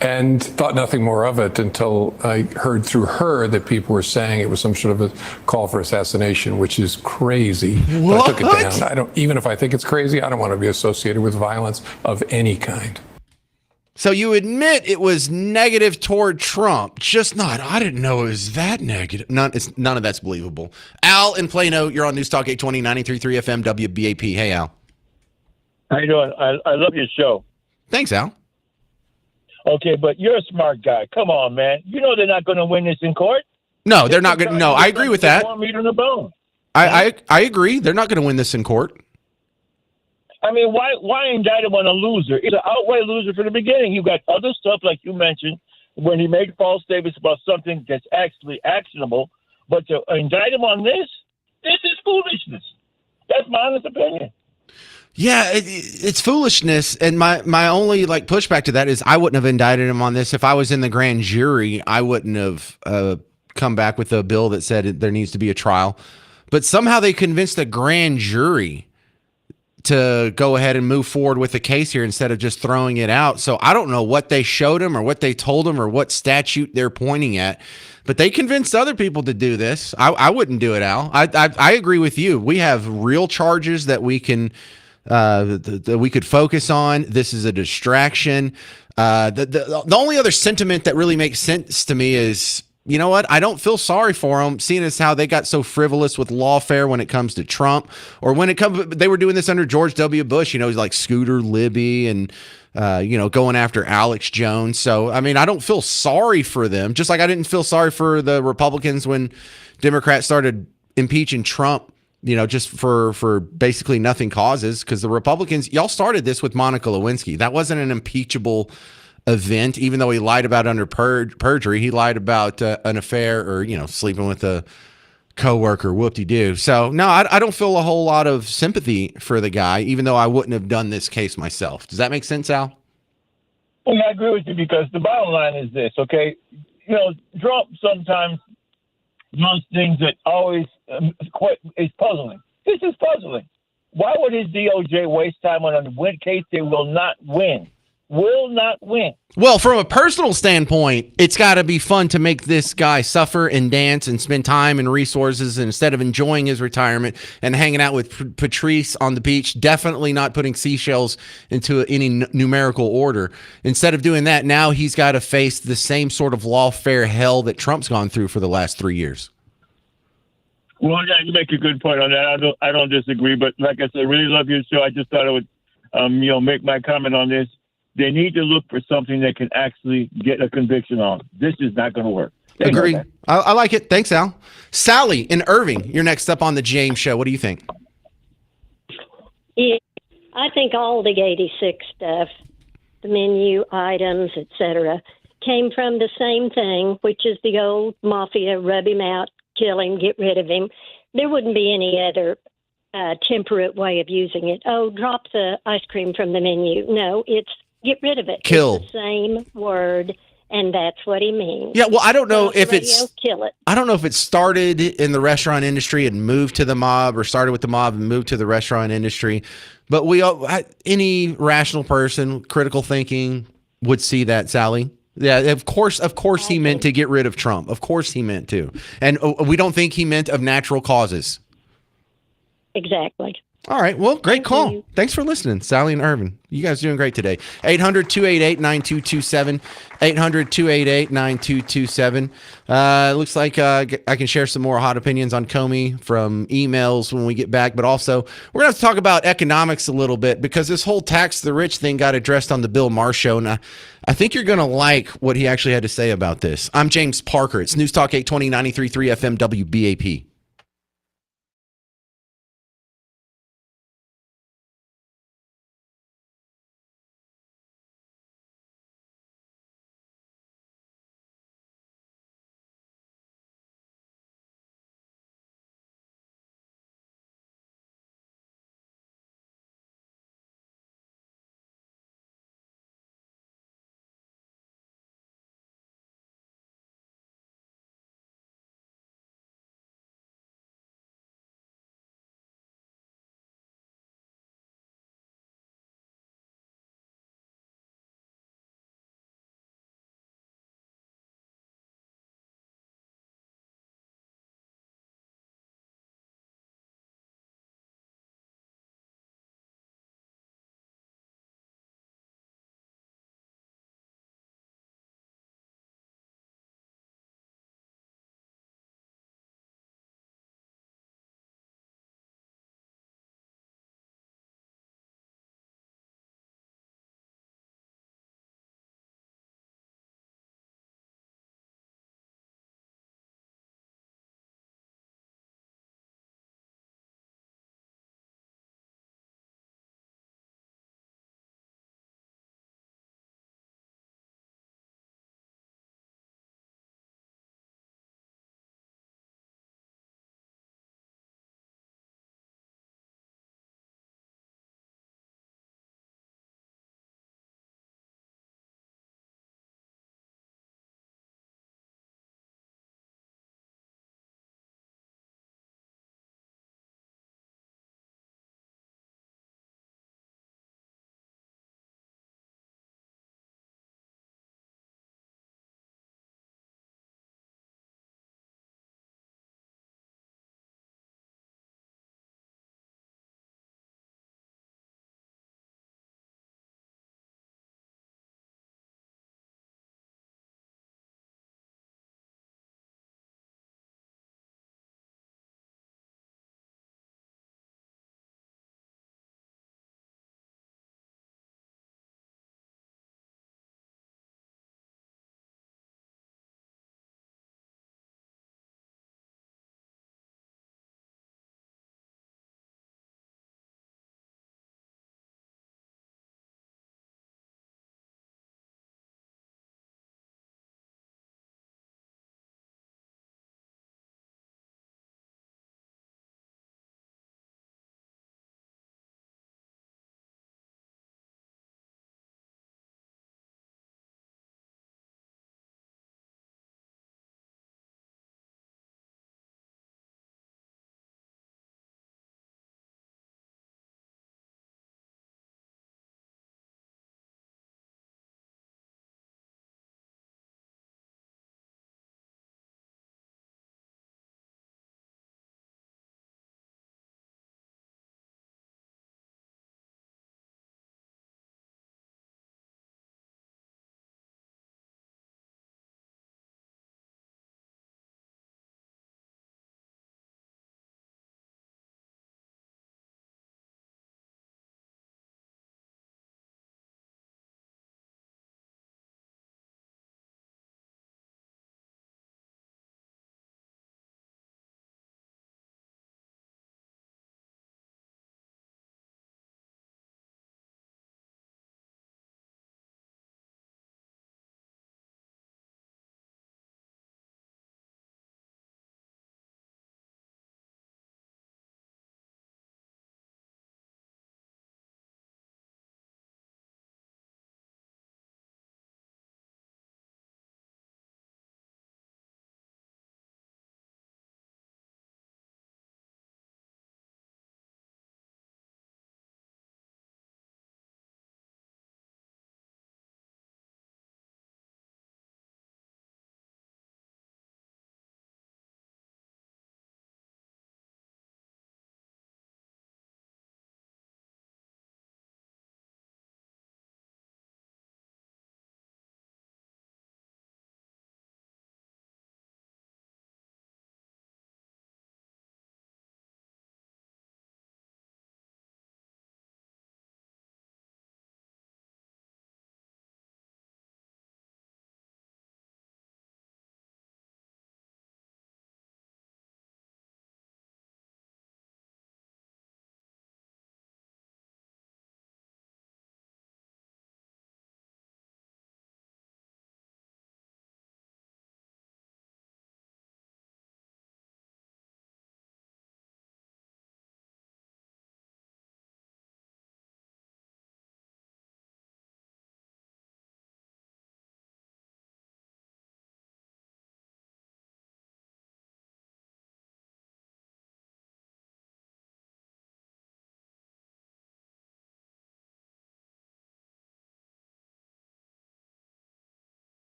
and thought nothing more of it until I heard through her that people were saying it was some sort of a call for assassination, which is crazy. What? I took it down. Even if I think it's crazy, I don't want to be associated with violence of any kind. So you admit it was negative toward Trump, just not. I didn't know it was that negative. None of that's believable. Al in Plano, you're on News Talk 820, 93.3 FM, WBAP. Hey, Al. How you doing? I love your show. Thanks, Al. Okay, but you're a smart guy. Come on, man. You know they're not going to win this in court. No, they're not going to. No, I agree with that. Meat on the bone. I agree. They're not going to win this in court. I mean, why indict him on a loser? He's an outright loser from the beginning. You got other stuff, like you mentioned, when he made false statements about something that's actually actionable. But to indict him on this is foolishness. That's my honest opinion. Yeah, it's foolishness. And my only pushback to that is I wouldn't have indicted him on this. If I was in the grand jury, I wouldn't have come back with a bill that said there needs to be a trial. But somehow they convinced the grand jury to go ahead and move forward with the case here instead of just throwing it out. So I don't know what they showed him or what they told him or what statute they're pointing at, but they convinced other people to do this. I wouldn't do it, Al. I agree with you. We have real charges that we can that we could focus on. This is a distraction. The only other sentiment that really makes sense to me is, you know what? I don't feel sorry for them, seeing as how they got so frivolous with lawfare when it comes to Trump, or when it comes, they were doing this under George W. Bush, like Scooter Libby and, going after Alex Jones. So, I mean, I don't feel sorry for them, just like I didn't feel sorry for the Republicans when Democrats started impeaching Trump just for basically nothing causes, because the Republicans, y'all started this with Monica Lewinsky. That wasn't an impeachable event, even though he lied about under perjury. He lied about an affair or, sleeping with a coworker, whoop-de-doo. So, no, I don't feel a whole lot of sympathy for the guy, even though I wouldn't have done this case myself. Does that make sense, Al? Well, I agree with you because the bottom line is this, okay? Trump sometimes does things that always is puzzling. This is puzzling. Why would his DOJ waste time on a win case they will not win? Will not win. Well, from a personal standpoint, it's got to be fun to make this guy suffer and dance and spend time and resources, and instead of enjoying his retirement and hanging out with Patrice on the beach, definitely not putting seashells into any numerical order. Instead of doing that, now he's got to face the same sort of lawfare hell that Trump's gone through for the last 3 years. Well, you make a good point on that. I don't disagree, but like I said, I really love your show. I just thought I would, make my comment on this. They need to look for something they can actually get a conviction on. This is not going to work. Agree. I like it. Thanks, Al. Sally in Irving, you're next up on the James Show. What do you think? Yeah, I think all the 86 stuff, the menu items, etc., came from the same thing, which is the old mafia: rub him out, kill him, get rid of him. There wouldn't be any other temperate way of using it. Oh, drop the ice cream from the menu. No, it's get rid of it. Kill. It's the same word, and that's what he means. Yeah, well, I don't know if kill it. I don't know if it started in the restaurant industry and moved to the mob, or started with the mob and moved to the restaurant industry. But any rational person, critical thinking, would see that, Sally. Yeah, of course he meant to get rid of Trump. Of course he meant to. And we don't think he meant of natural causes. Exactly. All right. Well, great call. Thanks for listening, Sally and Irvin. You guys doing great today. 800-288-9227. 800-288-9227. Looks like I can share some more hot opinions on Comey from emails when we get back. But also, we're going to have to talk about economics a little bit, because this whole tax the rich thing got addressed on the Bill Maher show. And I think you're going to like what he actually had to say about this. I'm James Parker. It's News Talk 820, 93.3 FM WBAP.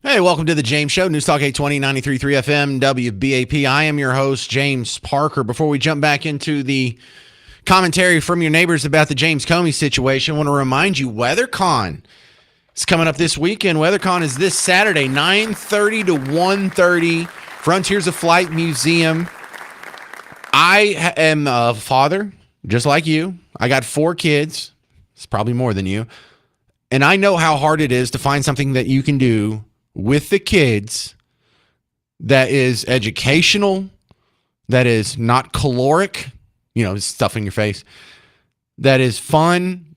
Hey, welcome to the James Show, News Talk 820, 93.3 FM, WBAP. I am your host, James Parker. Before we jump back into the commentary from your neighbors about the James Comey situation, I want to remind you, WeatherCon is coming up this weekend. WeatherCon is this Saturday, 9:30 to 1:30, Frontiers of Flight Museum. I am a father, just like you. I got 4 kids. It's probably more than you. And I know how hard it is to find something that you can do with the kids that is educational, that is not caloric, stuff in your face, that is fun,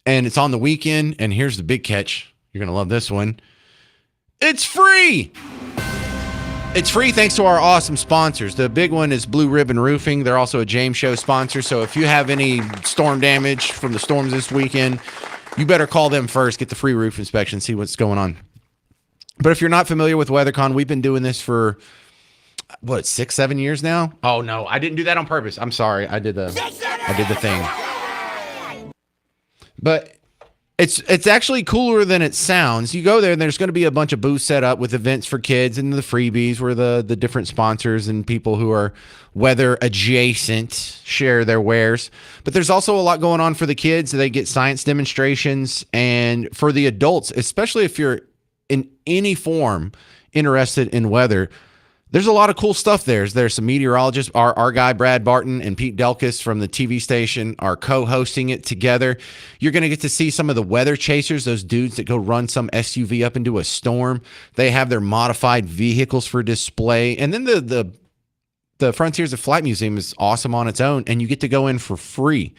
and it's on the weekend. And here's the big catch. You're going to love this one. It's free. It's free thanks to our awesome sponsors. The big one is Blue Ribbon Roofing. They're also a James Show sponsor. So if you have any storm damage from the storms this weekend, you better call them first, get the free roof inspection, see what's going on. But if you're not familiar with WeatherCon, we've been doing this for, 6-7 years now? Oh, no, I didn't do that on purpose. I'm sorry. I did the thing. But it's actually cooler than it sounds. You go there, and there's going to be a bunch of booths set up with events for kids, and the freebies where the different sponsors and people who are weather adjacent share their wares. But there's also a lot going on for the kids. They get science demonstrations, and for the adults, especially if you're in any form interested in weather, there's a lot of cool stuff there. There's some meteorologists. Our guy, Brad Barton, and Pete Delkus from the TV station are co-hosting it together. You're going to get to see some of the weather chasers, those dudes that go run some SUV up into a storm. They have their modified vehicles for display. And then the Frontiers of Flight Museum is awesome on its own, and you get to go in for free.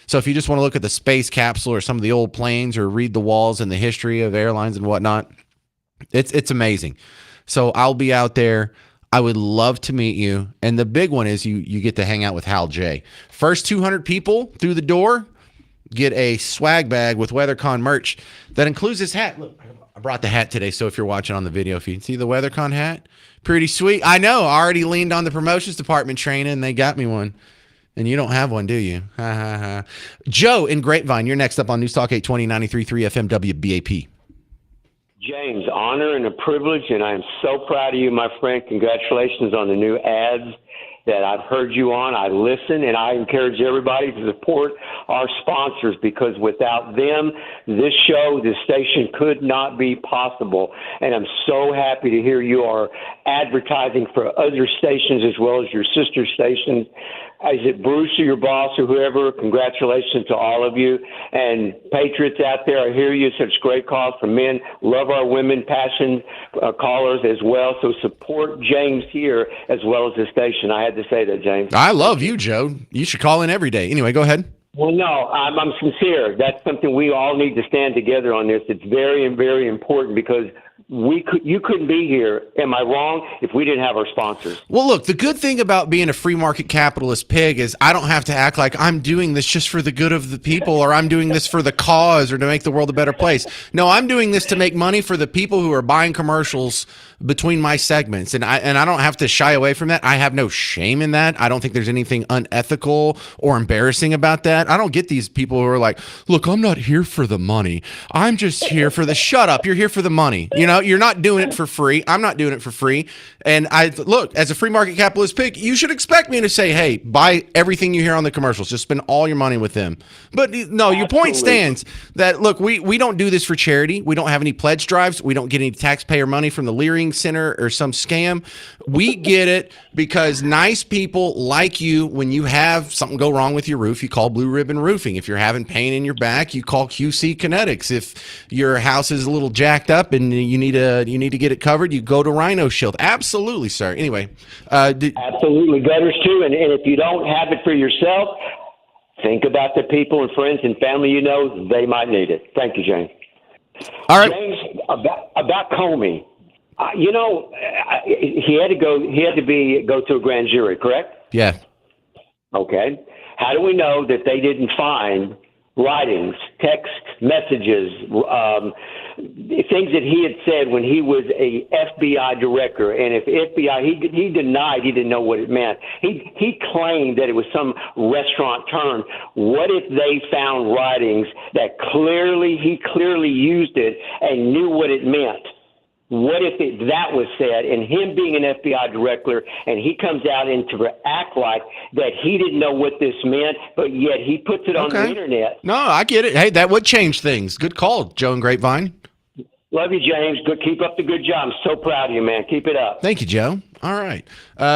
So if you just want to look at the space capsule or some of the old planes or read the walls and the history of airlines and whatnot, it's amazing. So I'll be out there. I would love to meet you. And the big one is you get to hang out with Hal J. First 200 people through the door get a swag bag with WeatherCon merch that includes this hat. Look, I brought the hat today, so if you're watching on the video feed, see the WeatherCon hat? Pretty sweet. I know. I already leaned on the promotions department training, and they got me one. And you don't have one, do you? Ha, ha, ha. Joe in Grapevine, you're next up on News Talk 820, 93.3 FM WBAP. James, honor and a privilege, and I am so proud of you, my friend. Congratulations on the new ads that I've heard you on. I listen, and I encourage everybody to support our sponsors, because without them, this show, this station could not be possible. And I'm so happy to hear you are advertising for other stations as well as your sister stations. Is it Bruce or your boss or whoever? Congratulations to all of you. And patriots out there, I hear you. Such great calls from men. Love our women, passion callers as well. So support James here as well as the station. I had to say that, James. I love you, Joe. You should call in every day. Anyway, go ahead. Well, no, I'm sincere. That's something we all need to stand together on this. It's very, very important, because you couldn't be here, am I wrong, if we didn't have our sponsors. Well, look, the good thing about being a free market capitalist pig is I don't have to act like I'm doing this just for the good of the people, or I'm doing this for the cause, or to make the world a better place. No, I'm doing this to make money for the people who are buying commercials between my segments, and I don't have to shy away from that. I have no shame in that. I don't think there's anything unethical or embarrassing about that. I don't get these people who are like, look, I'm not here for the money. I'm just here for the shut up. You're here for the money. You're not doing it for free. I'm not doing it for free. And look, as a free market capitalist pig, you should expect me to say, hey, buy everything you hear on the commercials. Just spend all your money with them. But no, your point stands that, look, we don't do this for charity. We don't have any pledge drives. We don't get any taxpayer money from the Leering Center or some scam. We get it because nice people like you, when you have something go wrong with your roof, you call Blue Ribbon Roofing. If you're having pain in your back, you call QC Kinetics. If your house is a little jacked up and you need to get it covered, you go to Rhino Shield. Absolutely, sir. Anyway. Absolutely. Gutters too. And if you don't have it for yourself, think about the people and friends and family you know, they might need it. Thank you, James. All right. James, about Comey. He had to go to a grand jury, correct? Yeah. Okay. How do we know that they didn't find writings, text messages, things that he had said when he was a FBI director? And if FBI, he denied he didn't know what it meant. He claimed that it was some restaurant term. What if they found writings that he clearly used it and knew what it meant? What if that was said, and him being an FBI director, and he comes out and to act like that he didn't know what this meant, but yet he puts it on the internet. No, I get it. Hey, that would change things. Good call, Joe and Grapevine. Love you, James. Good, keep up the good job. I'm so proud of you, man. Keep it up. Thank you, Joe. All right.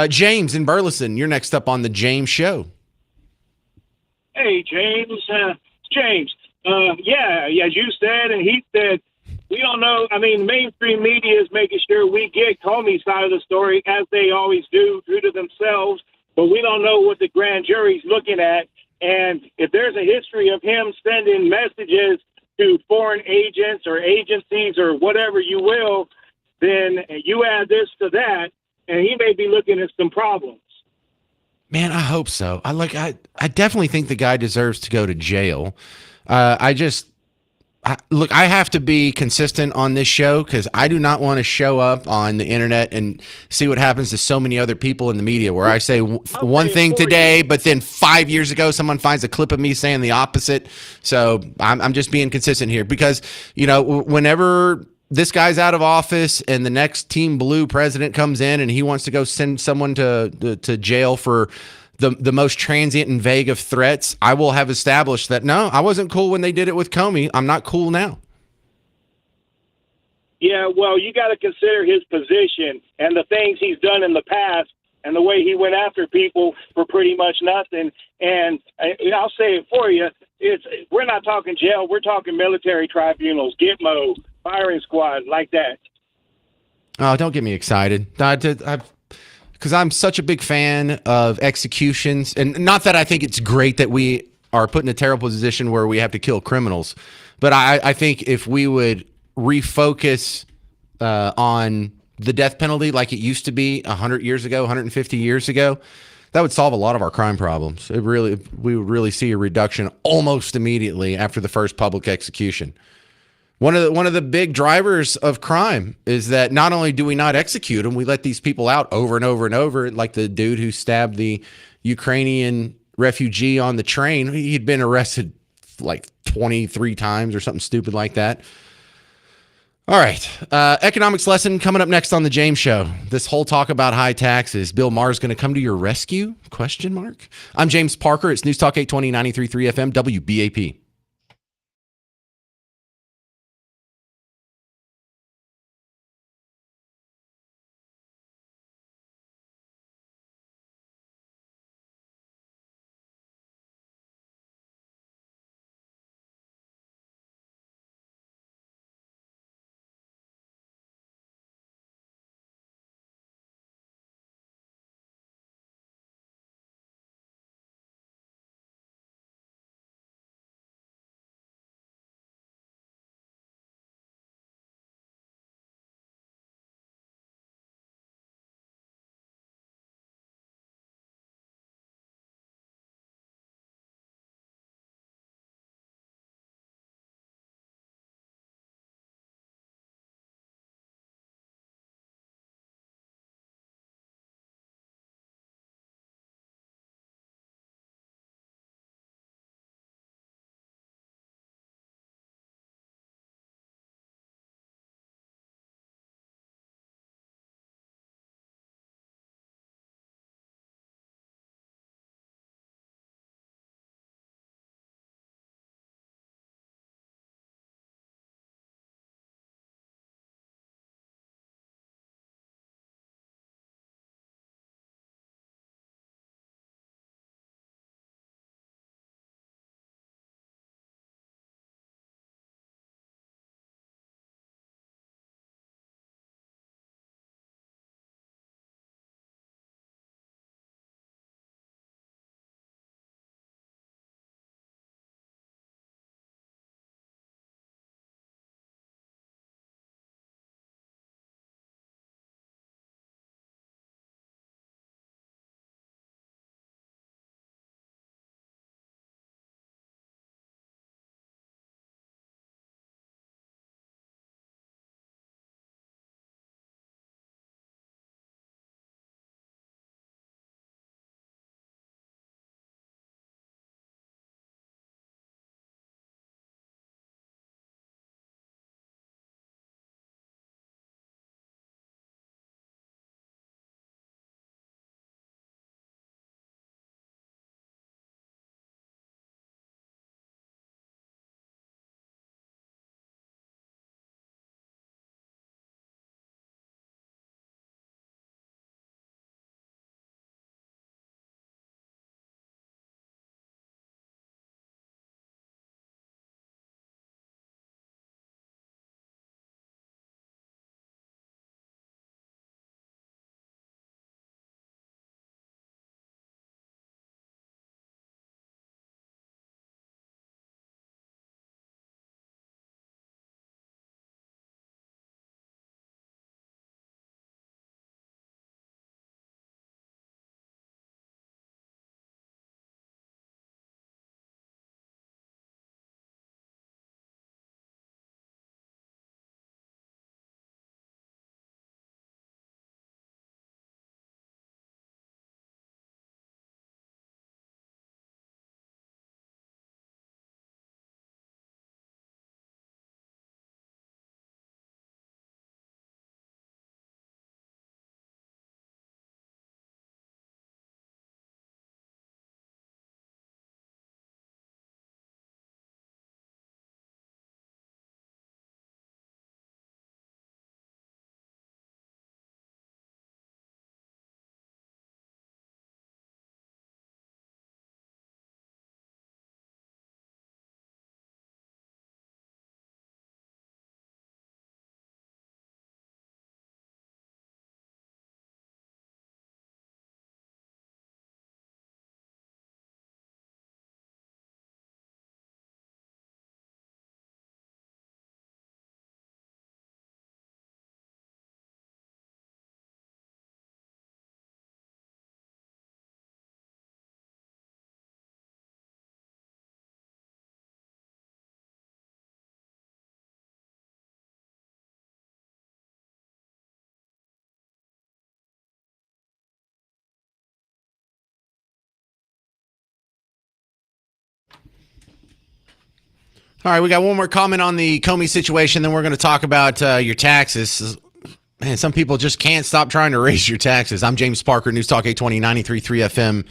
James in Burleson, you're next up on the James Show. Hey, James. James. Yeah, as you said, and he said, we don't know. I mean, mainstream media is making sure we get Comey's side of the story, as they always do, true to themselves. But we don't know what the grand jury's looking at. And if there's a history of him sending messages to foreign agents or agencies or whatever you will, then you add this to that, and he may be looking at some problems. Man, I hope so. I definitely think the guy deserves to go to jail. Look, I have to be consistent on this show because I do not want to show up on the internet and see what happens to so many other people in the media where I say one thing today, but then 5 years ago, someone finds a clip of me saying the opposite. So I'm just being consistent here because, whenever this guy's out of office and the next Team Blue president comes in and he wants to go send someone to jail for the most transient and vague of threats, I will have established that, no, I wasn't cool when they did it with Comey. I'm not cool now. Yeah, well, you got to consider his position and the things he's done in the past and the way he went after people for pretty much nothing. And I'll say it for you. We're not talking jail. We're talking military tribunals, Gitmo, firing squad, like that. Oh, don't get me excited. Because I'm such a big fan of executions. And not that I think it's great that we are put in a terrible position where we have to kill criminals. But I think if we would refocus on the death penalty like it used to be 100 years ago, 150 years ago, that would solve a lot of our crime problems. We would really see a reduction almost immediately after the first public execution. One of the big drivers of crime is that not only do we not execute them, we let these people out over and over and over, like the dude who stabbed the Ukrainian refugee on the train. He'd been arrested like 23 times or something stupid like that. All right. Economics lesson coming up next on the James Show. This whole talk about high taxes. Bill Maher's going to come to your rescue? ? I'm James Parker. It's News Talk 820 93.3 FM WBAP. All right, we got one more comment on the Comey situation, then we're going to talk about your taxes. Man, some people just can't stop trying to raise your taxes. I'm James Parker, News Talk 820, 93.3 FM,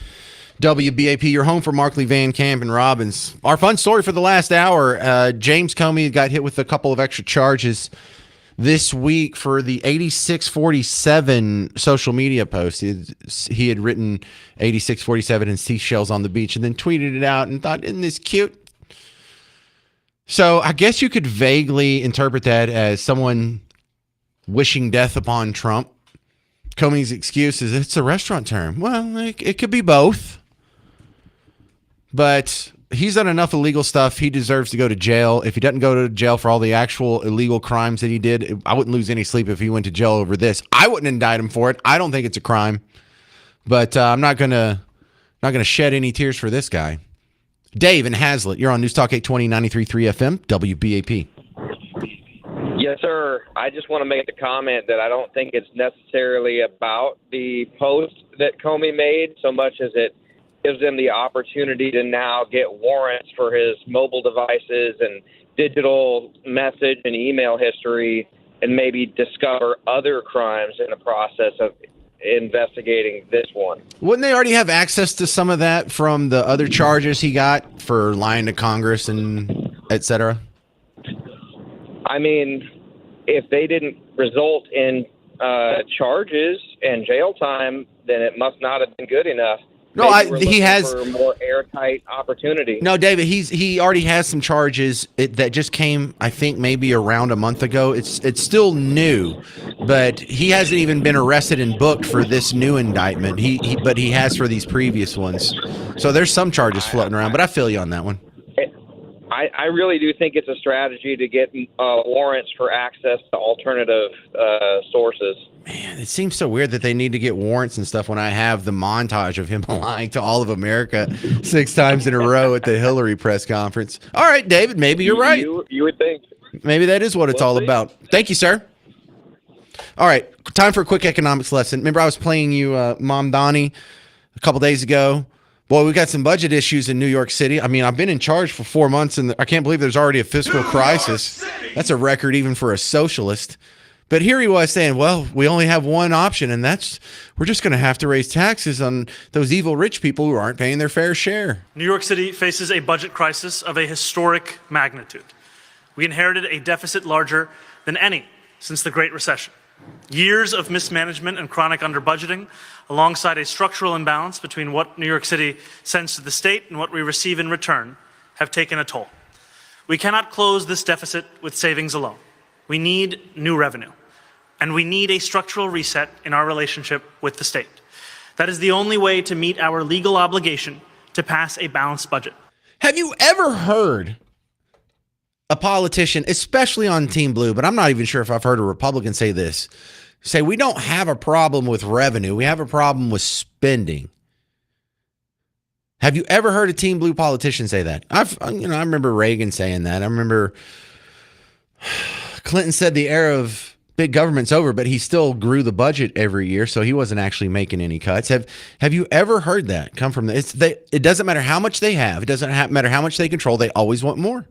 WBAP, your home for Markley, Van Camp, and Robbins. Our fun story for the last hour, James Comey got hit with a couple of extra charges this week for the 8647 social media post. He had written 8647 and seashells on the beach and then tweeted it out and thought, isn't this cute? So I guess you could vaguely interpret that as someone wishing death upon Trump. Comey's excuse is it's a restaurant term. Well, it could be both. But he's done enough illegal stuff. He deserves to go to jail. If he doesn't go to jail for all the actual illegal crimes that he did, I wouldn't lose any sleep if he went to jail over this. I wouldn't indict him for it. I don't think it's a crime. But I'm not gonna shed any tears for this guy. Dave in Hazlitt, you're on News Talk 820, 93.3 FM, WBAP. Yes, sir. I just want to make the comment that I don't think it's necessarily about the post that Comey made so much as it gives him the opportunity to now get warrants for his mobile devices and digital message and email history and maybe discover other crimes in the process of investigating this one. Wouldn't they already have access to some of that from the other charges he got for lying to Congress and et cetera? I mean, if they didn't result in charges and jail time, then it must not have been good enough. No, he has for a more airtight opportunity. No, David, he already has some charges that just came, I think, maybe around a month ago. It's still new, but he hasn't even been arrested and booked for this new indictment. But he has for these previous ones. So there's some charges floating around, but I feel you on that one. I really do think it's a strategy to get warrants for access to alternative sources. Man, it seems so weird that they need to get warrants and stuff when I have the montage of him lying to all of America 6 times in a row at the Hillary press conference. All right, David, maybe you're right. You would think. Maybe that is what it's all about. Thank you, sir. All right, time for a quick economics lesson. Remember I was playing you Mom Donnie a couple days ago? Boy, we got some budget issues in New York City. I mean, I've been in charge for 4 months, and I can't believe there's already a fiscal crisis. That's a record even for a socialist. But here he was saying, well, we only have one option, and that's we're just going to have to raise taxes on those evil rich people who aren't paying their fair share. New York City faces a budget crisis of a historic magnitude. We inherited a deficit larger than any since the Great Recession. Years of mismanagement and chronic underbudgeting, alongside a structural imbalance between what New York City sends to the state and what we receive in return, have taken a toll. We cannot close this deficit with savings alone. We need new revenue, and we need a structural reset in our relationship with the state. That is the only way to meet our legal obligation to pass a balanced budget. Have you ever heard a politician, especially on Team Blue, but I'm not even sure if I've heard a Republican say this, say we don't have a problem with revenue, we have a problem with spending? Have you ever heard a Team Blue politician say that? I remember Reagan saying that. I remember Clinton said the era of big government's over, but he still grew the budget every year, so he wasn't actually making any cuts. Have you ever heard that come from it doesn't matter how much they have. It doesn't matter how much they control. They always want more.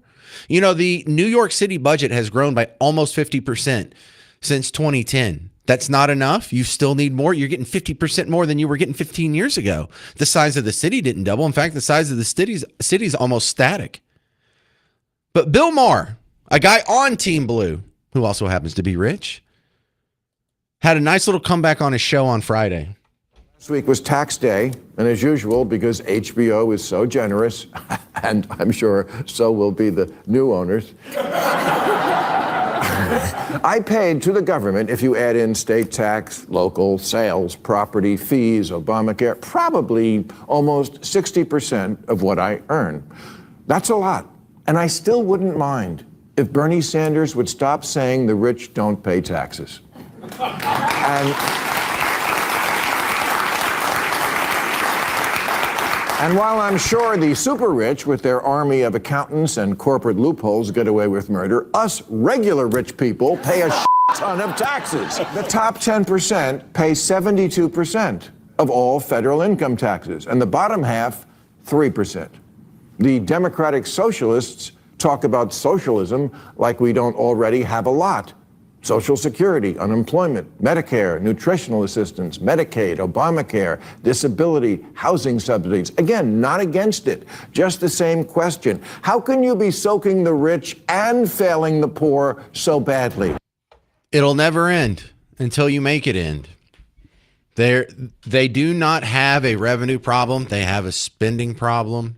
You know, the New York City budget has grown by almost 50% since 2010. That's not enough. You still need more. You're getting 50% more than you were getting 15 years ago. The size of the city didn't double. In fact, the size of the city's almost static. But Bill Maher, a guy on Team Blue, who also happens to be rich, had a nice little comeback on his show on Friday. This week was tax day, and as usual, because HBO is so generous, and I'm sure so will be the new owners, I paid to the government, if you add in state tax, local, sales, property, fees, Obamacare, probably almost 60% of what I earn. That's a lot, and I still wouldn't mind if Bernie Sanders would stop saying the rich don't pay taxes. And while I'm sure the super rich with their army of accountants and corporate loopholes get away with murder, us regular rich people pay a ton of taxes. The top 10% pay 72% of all federal income taxes, and the bottom half, 3%. The Democratic Socialists talk about socialism like we don't already have a lot. Social Security, unemployment, Medicare, nutritional assistance, Medicaid, Obamacare, disability, housing subsidies. Again, not against it, just the same question. How can you be soaking the rich and failing the poor so badly? It'll never end until you make it end. They do not have a revenue problem. They have a spending problem.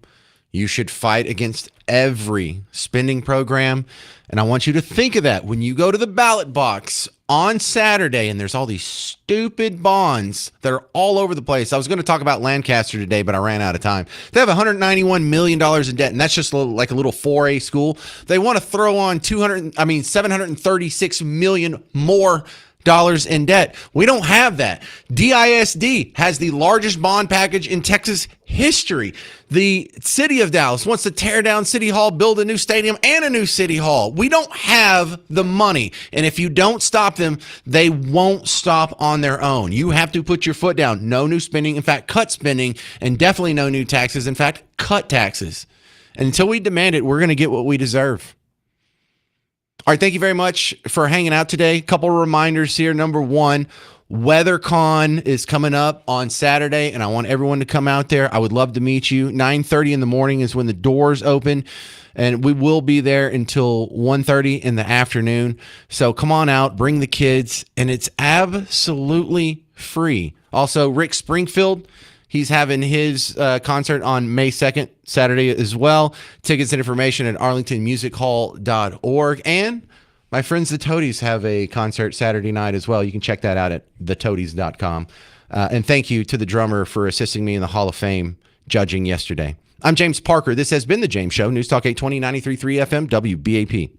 You should fight against every spending program. And I want you to think of that when you go to the ballot box on Saturday and there's all these stupid bonds that are all over the place. I was going to talk about Lancaster today, but I ran out of time. They have $191 million in debt, and that's just like a little 4A school. They want to throw on $736 million more dollars in debt. We don't have that. DISD has the largest bond package in Texas history. The city of Dallas wants to tear down City Hall, build a new stadium and a new City Hall. We don't have the money. And if you don't stop them, they won't stop on their own. You have to put your foot down. No new spending. In fact, cut spending, and definitely no new taxes. In fact, cut taxes. And until we demand it, we're going to get what we deserve. All right, thank you very much for hanging out today. A couple of reminders here. Number one, WeatherCon is coming up on Saturday, and I want everyone to come out there. I would love to meet you. 9:30 in the morning is when the doors open, and we will be there until 1:30 in the afternoon. So come on out, bring the kids, and it's absolutely free. Also, Rick Springfield, he's having his concert on May 2nd, Saturday as well. Tickets and information at arlingtonmusichall.org. And my friends the Toadies have a concert Saturday night as well. You can check that out at thetoadies.com. And thank you to the drummer for assisting me in the Hall of Fame judging yesterday. I'm James Parker. This has been The James Show. News Talk 820, 93.3 FM, WBAP.